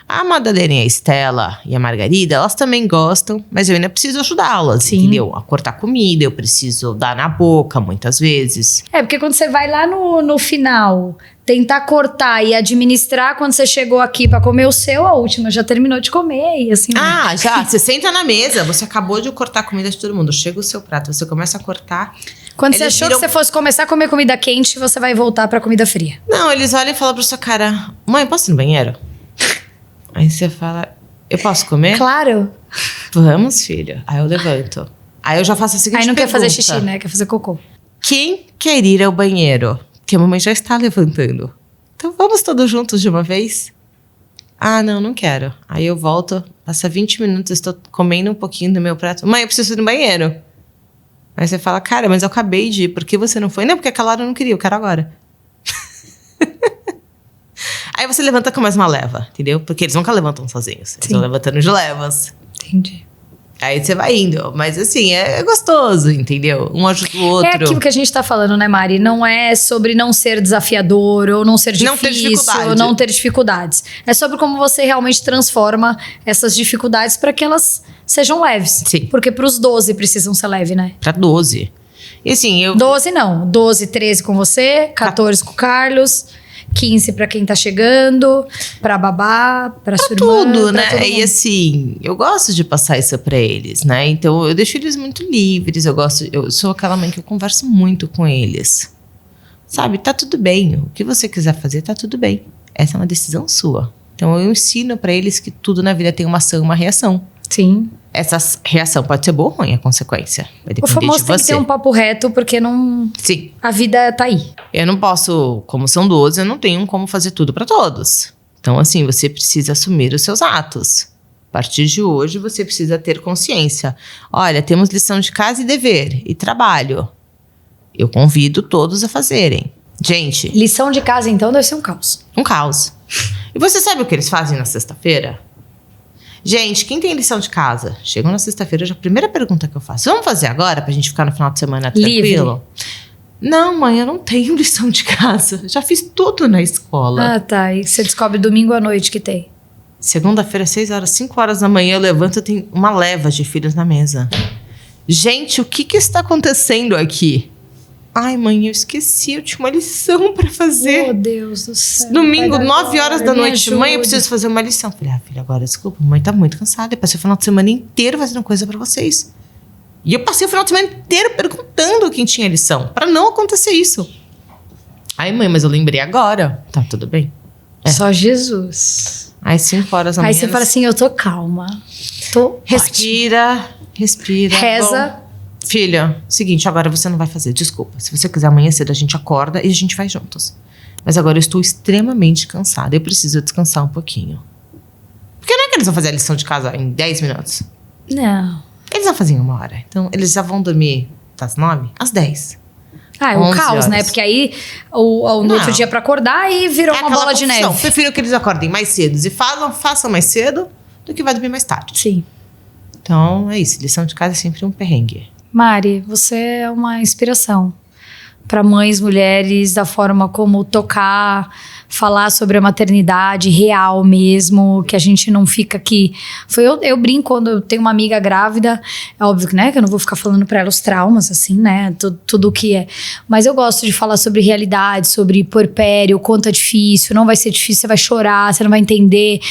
Speaker 2: A Madalena e a Estela e a Margarida, elas também gostam, mas eu ainda preciso ajudá-las, entendeu? A cortar comida, eu preciso dar na boca, muitas vezes.
Speaker 1: Porque quando você vai lá no final, tentar cortar e administrar, quando você chegou aqui pra comer o seu, a última já terminou de comer e assim...
Speaker 2: Já, você senta na mesa, você acabou de cortar a comida de todo mundo, chega o seu prato, você começa a cortar...
Speaker 1: Quando você achou que você fosse começar a comer comida quente, você vai voltar pra comida fria.
Speaker 2: Não, eles olham e falam pra sua cara, mãe, posso ir no banheiro? Aí você fala, eu posso comer?
Speaker 1: Claro.
Speaker 2: Vamos, filho. Aí eu levanto. Aí eu já faço a seguinte pergunta.
Speaker 1: Aí não quer fazer xixi, né? Quer fazer cocô.
Speaker 2: Quem quer ir ao banheiro? Porque a mamãe já está levantando. Então vamos todos juntos de uma vez? Ah, não quero. Aí eu volto, passa 20 minutos, estou comendo um pouquinho do meu prato. Mãe, eu preciso ir no banheiro. Aí você fala, cara, mas eu acabei de ir. Por que você não foi? Não, porque aquela hora eu não queria, eu quero agora. Aí você levanta com mais uma leva, entendeu? Porque eles nunca levantam sozinhos. Eles vão levantando de levas.
Speaker 1: Entendi.
Speaker 2: Aí você vai indo. Mas assim, é gostoso, entendeu? Um ajuda o outro.
Speaker 1: É aquilo que a gente tá falando, né, Mari? Não é sobre não ser desafiador, ou não ser difícil, ou não ter dificuldades. É sobre como você realmente transforma essas dificuldades para que elas sejam leves.
Speaker 2: Sim.
Speaker 1: Porque pros 12 precisam ser leve, né?
Speaker 2: Pra 12. E assim,
Speaker 1: 12 não. 12, 13 com você, 14 com o Carlos, 15 pra quem tá chegando, pra babá, pra sua irmã.
Speaker 2: Tudo, né?
Speaker 1: todo
Speaker 2: E
Speaker 1: mundo.
Speaker 2: assim, eu gosto de passar isso pra eles, né? Então eu deixo eles muito livres. Eu sou aquela mãe que eu converso muito com eles. Sabe, tá tudo bem. O que você quiser fazer, tá tudo bem. Essa é uma decisão sua. Então eu ensino pra eles que tudo na vida tem uma ação e uma reação.
Speaker 1: Sim.
Speaker 2: Essa reação pode ser boa ou ruim, a consequência. Vai
Speaker 1: O
Speaker 2: depender
Speaker 1: famoso
Speaker 2: de
Speaker 1: tem que
Speaker 2: você.
Speaker 1: ter um papo reto, porque não...
Speaker 2: Sim.
Speaker 1: A vida tá aí.
Speaker 2: Eu não posso, como são 12, eu não tenho como fazer tudo pra todos. Então, assim, você precisa assumir os seus atos. A partir de hoje, você precisa ter consciência. Olha, temos lição de casa e dever, e trabalho. Eu convido todos a fazerem. Gente,
Speaker 1: Lição de casa, então, deve ser um caos.
Speaker 2: um caos. E você sabe o que eles fazem na sexta-feira? Gente, quem tem lição de casa? Chegam na sexta-feira, já a primeira pergunta que eu faço. Vamos fazer agora pra gente ficar no final de semana tranquilo? Não, mãe, eu não tenho lição de casa. Já fiz tudo na escola.
Speaker 1: Ah, tá. E você descobre domingo à noite que tem.
Speaker 2: Segunda-feira, 6 horas, 5 horas da manhã, eu levanto e tenho uma leva de filhos na mesa. Gente, o que está acontecendo aqui? Ai, mãe, eu esqueci, eu tinha uma lição pra fazer.
Speaker 1: Meu Deus do céu.
Speaker 2: Domingo,
Speaker 1: Vai dar
Speaker 2: 9 horas da
Speaker 1: agora, me
Speaker 2: noite. Mãe, eu
Speaker 1: ajude.
Speaker 2: preciso fazer uma lição. Falei, filha, agora desculpa, mãe tá muito cansada. Eu passei o final de semana inteiro fazendo coisa pra vocês. E eu passei o final de semana inteiro perguntando quem tinha lição, pra não acontecer isso. Ai, mãe, mas eu lembrei agora. Tá, tudo bem.
Speaker 1: Só Jesus.
Speaker 2: Aí 5 horas da manhã.
Speaker 1: Aí você fala assim, eu tô calma. Tô
Speaker 2: Respira, respira.
Speaker 1: Reza.
Speaker 2: Bom, filha, seguinte, agora você não vai fazer, desculpa. Se você quiser amanhã cedo, a gente acorda e a gente vai juntos. Mas agora eu estou extremamente cansada. Eu preciso descansar um pouquinho. Porque não é que eles vão fazer a lição de casa em 10 minutos.
Speaker 1: Não.
Speaker 2: Eles vão fazer em 1 hora. Então, eles já vão dormir das 9 às 10.
Speaker 1: Ah, é o
Speaker 2: 11
Speaker 1: caos,
Speaker 2: horas.
Speaker 1: né? Porque aí, no
Speaker 2: Não.
Speaker 1: outro dia pra acordar, e virou uma
Speaker 2: aquela
Speaker 1: bola de
Speaker 2: confusão.
Speaker 1: neve.
Speaker 2: Prefiro que eles acordem mais cedo e façam mais cedo do que vai dormir mais tarde.
Speaker 1: Sim.
Speaker 2: Então, é isso. Lição de casa é sempre um perrengue.
Speaker 1: Mari, você é uma inspiração para mães, mulheres, da forma como tocar, falar sobre a maternidade real mesmo, que a gente não fica aqui. Eu brinco quando eu tenho uma amiga grávida, é óbvio que, né, que eu não vou ficar falando para ela os traumas, assim, né, tudo o que é. Mas eu gosto de falar sobre realidade, sobre puerpério, o quanto é difícil, não vai ser difícil, você vai chorar, você não vai entender,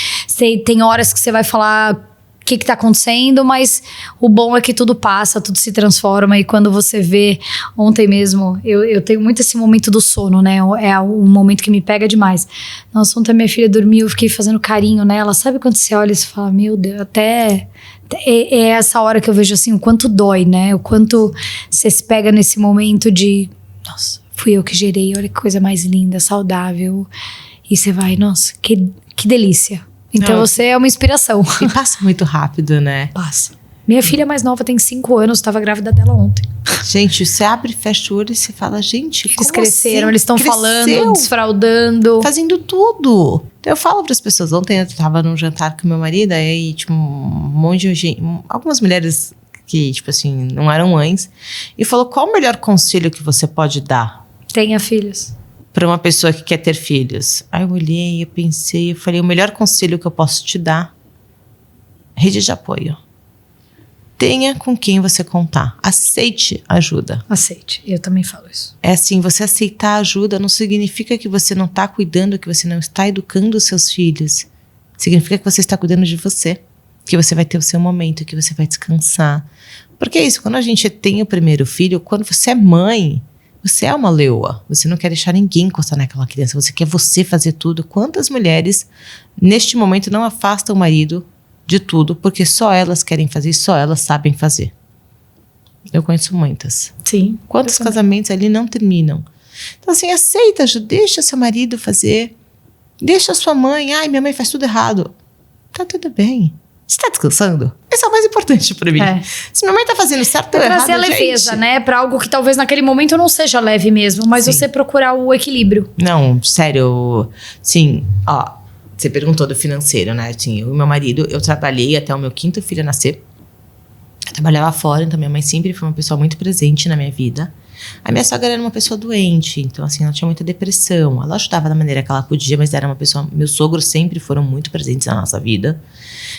Speaker 1: tem horas que você vai falar o que tá acontecendo, mas o bom é que tudo passa, tudo se transforma, e quando você vê, ontem mesmo, eu tenho muito esse momento do sono, né, é um momento que me pega demais. Nossa, ontem minha filha dormiu, eu fiquei fazendo carinho nela, sabe quando você olha e você fala, meu Deus, até é essa hora que eu vejo assim, o quanto dói, né, o quanto você se pega nesse momento de, nossa, fui eu que gerei, olha que coisa mais linda, saudável, e você vai, nossa, que delícia. Então você é uma inspiração.
Speaker 2: E passa muito rápido, né?
Speaker 1: Passa. Minha filha mais nova tem 5 anos, estava grávida dela ontem.
Speaker 2: Gente, você abre e fecha o olho e você fala, gente,
Speaker 1: Eles
Speaker 2: como
Speaker 1: cresceram,
Speaker 2: assim?
Speaker 1: eles estão
Speaker 2: Cresceu,
Speaker 1: falando, desfraudando.
Speaker 2: fazendo tudo. Então eu falo para as pessoas, ontem eu tava num jantar com meu marido, aí tipo um monte de gente, algumas mulheres que tipo assim, não eram mães, e falou, qual o melhor conselho que você pode dar
Speaker 1: Tenha filhos.
Speaker 2: para uma pessoa que quer ter filhos? Aí eu olhei, eu pensei, eu falei, o melhor conselho que eu posso te dar, rede de apoio. Tenha com quem você contar. Aceite ajuda.
Speaker 1: Aceite. Eu também falo isso.
Speaker 2: É assim, você aceitar ajuda não significa que você não está cuidando, que você não está educando os seus filhos. Significa que você está cuidando de você. Que você vai ter o seu momento, que você vai descansar. Porque é isso, quando a gente tem o primeiro filho, quando você é mãe, você é uma leoa. Você não quer deixar ninguém encostar naquela criança. Você quer você fazer tudo. Quantas mulheres, neste momento, não afastam o marido de tudo, porque só elas querem fazer, só elas sabem fazer. Eu conheço muitas.
Speaker 1: Sim.
Speaker 2: Quantos casamentos ali não terminam? Então assim, aceita, deixa seu marido fazer, deixa sua mãe, ai, minha mãe faz tudo errado. Tá tudo bem. Você tá descansando? Esse é o mais importante pra mim. Se minha mãe tá fazendo certo ou errado,
Speaker 1: trazer a leveza,
Speaker 2: gente,
Speaker 1: né? Pra algo que talvez naquele momento não seja leve mesmo, mas
Speaker 2: Sim.
Speaker 1: você procurar o equilíbrio.
Speaker 2: Não, sério. Sim, ó. Você perguntou do financeiro, né? Assim, eu e meu marido, eu trabalhei até o meu 5º filho nascer. Eu trabalhava fora, então minha mãe sempre foi uma pessoa muito presente na minha vida. A minha sogra era uma pessoa doente, então assim, ela tinha muita depressão. Ela ajudava da maneira que ela podia, mas era uma pessoa... Meus sogros sempre foram muito presentes na nossa vida.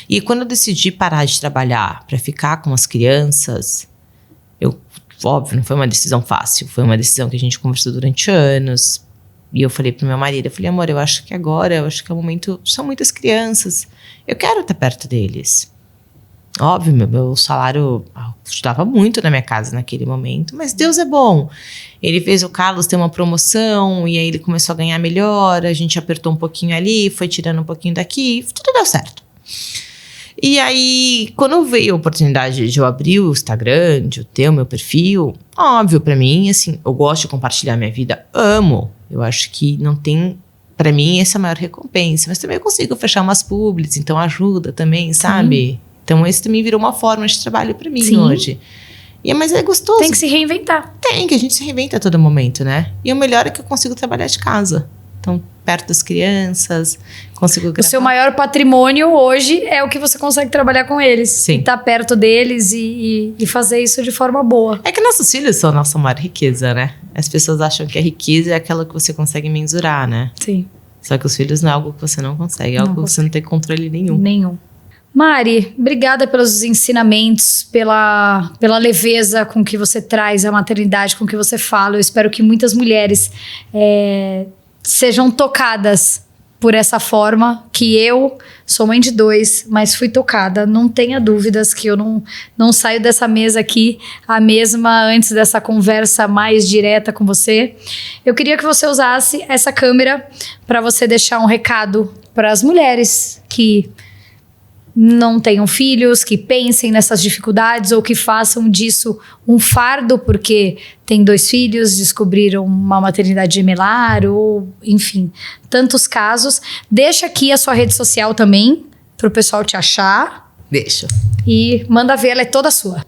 Speaker 2: E quando eu decidi parar de trabalhar para ficar com as crianças, óbvio, não foi uma decisão fácil. Foi uma decisão que a gente conversou durante anos. E eu falei pro meu marido, eu falei, amor, eu acho que é o momento... São muitas crianças, eu quero estar perto deles. Óbvio, meu salário ajudava muito na minha casa naquele momento, mas Deus é bom. Ele fez o Carlos ter uma promoção, e aí ele começou a ganhar melhor, a gente apertou um pouquinho ali, foi tirando um pouquinho daqui, tudo deu certo. E aí, quando veio a oportunidade de eu abrir o Instagram, de eu ter o meu perfil, óbvio, pra mim, assim, eu gosto de compartilhar minha vida, amo. Eu acho que não tem... Pra mim, essa é a maior recompensa, mas também eu consigo fechar umas publis, então ajuda também, sabe?
Speaker 1: Sim.
Speaker 2: Então, esse também virou uma forma de trabalho pra mim. Sim. Hoje. Mas é gostoso.
Speaker 1: Tem que se reinventar.
Speaker 2: Que a gente se reinventa a todo momento, né? E o melhor é que eu consigo trabalhar de casa. Então, perto das crianças, consigo gravar.
Speaker 1: O seu maior patrimônio hoje é o que você consegue trabalhar com eles.
Speaker 2: Sim.
Speaker 1: E estar perto deles e fazer isso de forma boa.
Speaker 2: É que nossos filhos são a nossa maior riqueza, né? As pessoas acham que a riqueza é aquela que você consegue mensurar, né?
Speaker 1: Sim.
Speaker 2: Só que os filhos não é algo que você não consegue. É algo que você não tem controle nenhum.
Speaker 1: Nenhum. Mari, obrigada pelos ensinamentos, pela leveza com que você traz a maternidade, com que você fala. Eu espero que muitas mulheres sejam tocadas por essa forma, que eu sou mãe de 2, mas fui tocada. Não tenha dúvidas que eu não saio dessa mesa aqui a mesma antes dessa conversa mais direta com você. Eu queria que você usasse essa câmera para você deixar um recado para as mulheres que não tenham filhos, que pensem nessas dificuldades ou que façam disso um fardo porque tem 2 filhos, descobriram uma maternidade gemelar ou, enfim, tantos casos. Deixa aqui a sua rede social também, para o pessoal te achar.
Speaker 2: Deixa.
Speaker 1: E manda ver, ela é toda sua.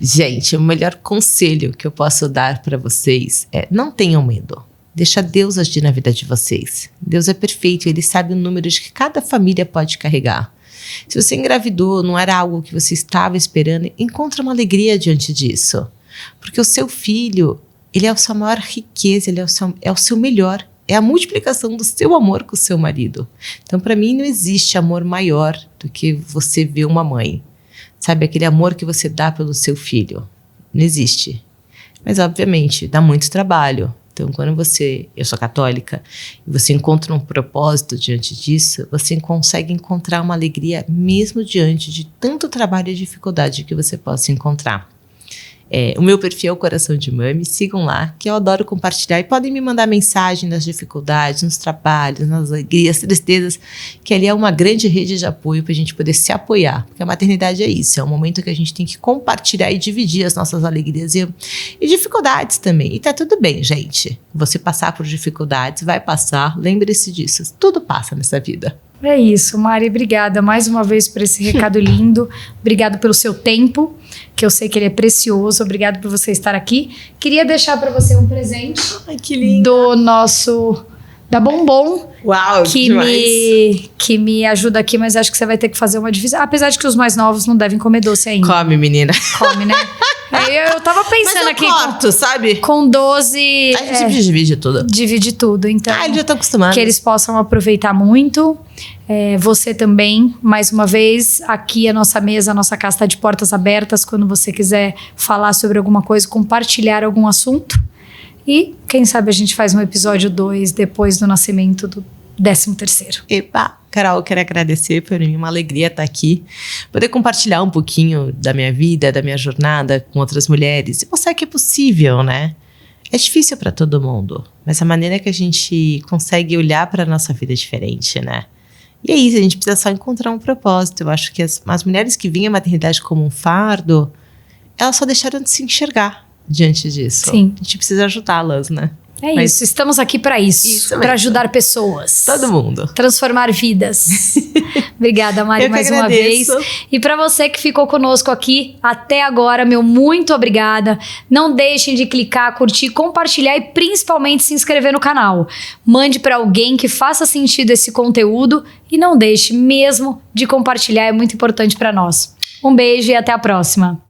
Speaker 2: Gente, o melhor conselho que eu posso dar para vocês é: não tenham medo. Deixa Deus agir na vida de vocês. Deus é perfeito, Ele sabe o número de que cada família pode carregar. Se você engravidou, não era algo que você estava esperando, encontra uma alegria diante disso. Porque o seu filho, ele é a sua maior riqueza, ele é o seu melhor. É a multiplicação do seu amor com o seu marido. Então, para mim, não existe amor maior do que você ver uma mãe. Sabe, aquele amor que você dá pelo seu filho. Não existe. Mas, obviamente, dá muito trabalho. Então, quando eu sou católica, e você encontra um propósito diante disso, você consegue encontrar uma alegria mesmo diante de tanto trabalho e dificuldade que você possa encontrar. O meu perfil é o Coração de Mami, sigam lá, que eu adoro compartilhar. E podem me mandar mensagem nas dificuldades, nos trabalhos, nas alegrias, tristezas, que ali é uma grande rede de apoio para a gente poder se apoiar. Porque a maternidade é isso, é um momento que a gente tem que compartilhar e dividir as nossas alegrias e dificuldades também. E tá tudo bem, gente. Você passar por dificuldades, vai passar, lembre-se disso. Tudo passa nessa vida.
Speaker 1: É isso, Mari, obrigada mais uma vez por esse recado lindo. Obrigado pelo seu tempo, que eu sei que ele é precioso. Obrigado por você estar aqui. Queria deixar para você um presente.
Speaker 2: Ai, que lindo.
Speaker 1: Da Bombom.
Speaker 2: Uau,
Speaker 1: que me ajuda aqui, mas acho que você vai ter que fazer uma divisão. Apesar de que os mais novos não devem comer doce ainda.
Speaker 2: Come, menina.
Speaker 1: Come, né? Eu tava pensando aqui.
Speaker 2: Corto, sabe?
Speaker 1: Com 12.
Speaker 2: A gente divide tudo.
Speaker 1: Divide tudo. Então,
Speaker 2: eles já estão acostumados.
Speaker 1: Que eles possam aproveitar muito. Você também, mais uma vez, aqui a nossa mesa, a nossa casa está de portas abertas. Quando você quiser falar sobre alguma coisa, compartilhar algum assunto. E quem sabe a gente faz um episódio 2 depois do nascimento do 13º.
Speaker 2: Epa, Carol, eu quero agradecer, por mim uma alegria estar aqui, poder compartilhar um pouquinho da minha vida, da minha jornada com outras mulheres e mostrar que é possível, né? É difícil para todo mundo, mas a maneira que a gente consegue olhar para a nossa vida é diferente, né? E é isso, a gente precisa só encontrar um propósito. Eu acho que as mulheres que veem a maternidade como um fardo, elas só deixaram de se enxergar diante disso.
Speaker 1: Sim.
Speaker 2: A gente precisa ajudá-las, né?
Speaker 1: É
Speaker 2: Mas
Speaker 1: isso, estamos aqui para isso
Speaker 2: mesmo.
Speaker 1: para ajudar pessoas.
Speaker 2: Todo mundo.
Speaker 1: Transformar vidas. Obrigada, Mari,
Speaker 2: Eu que
Speaker 1: mais uma vez.
Speaker 2: agradeço.
Speaker 1: E para você que ficou conosco aqui até agora, meu muito obrigada. Não deixem de clicar, curtir, compartilhar e principalmente se inscrever no canal. Mande para alguém que faça sentido esse conteúdo e não deixe mesmo de compartilhar, é muito importante para nós. Um beijo e até a próxima.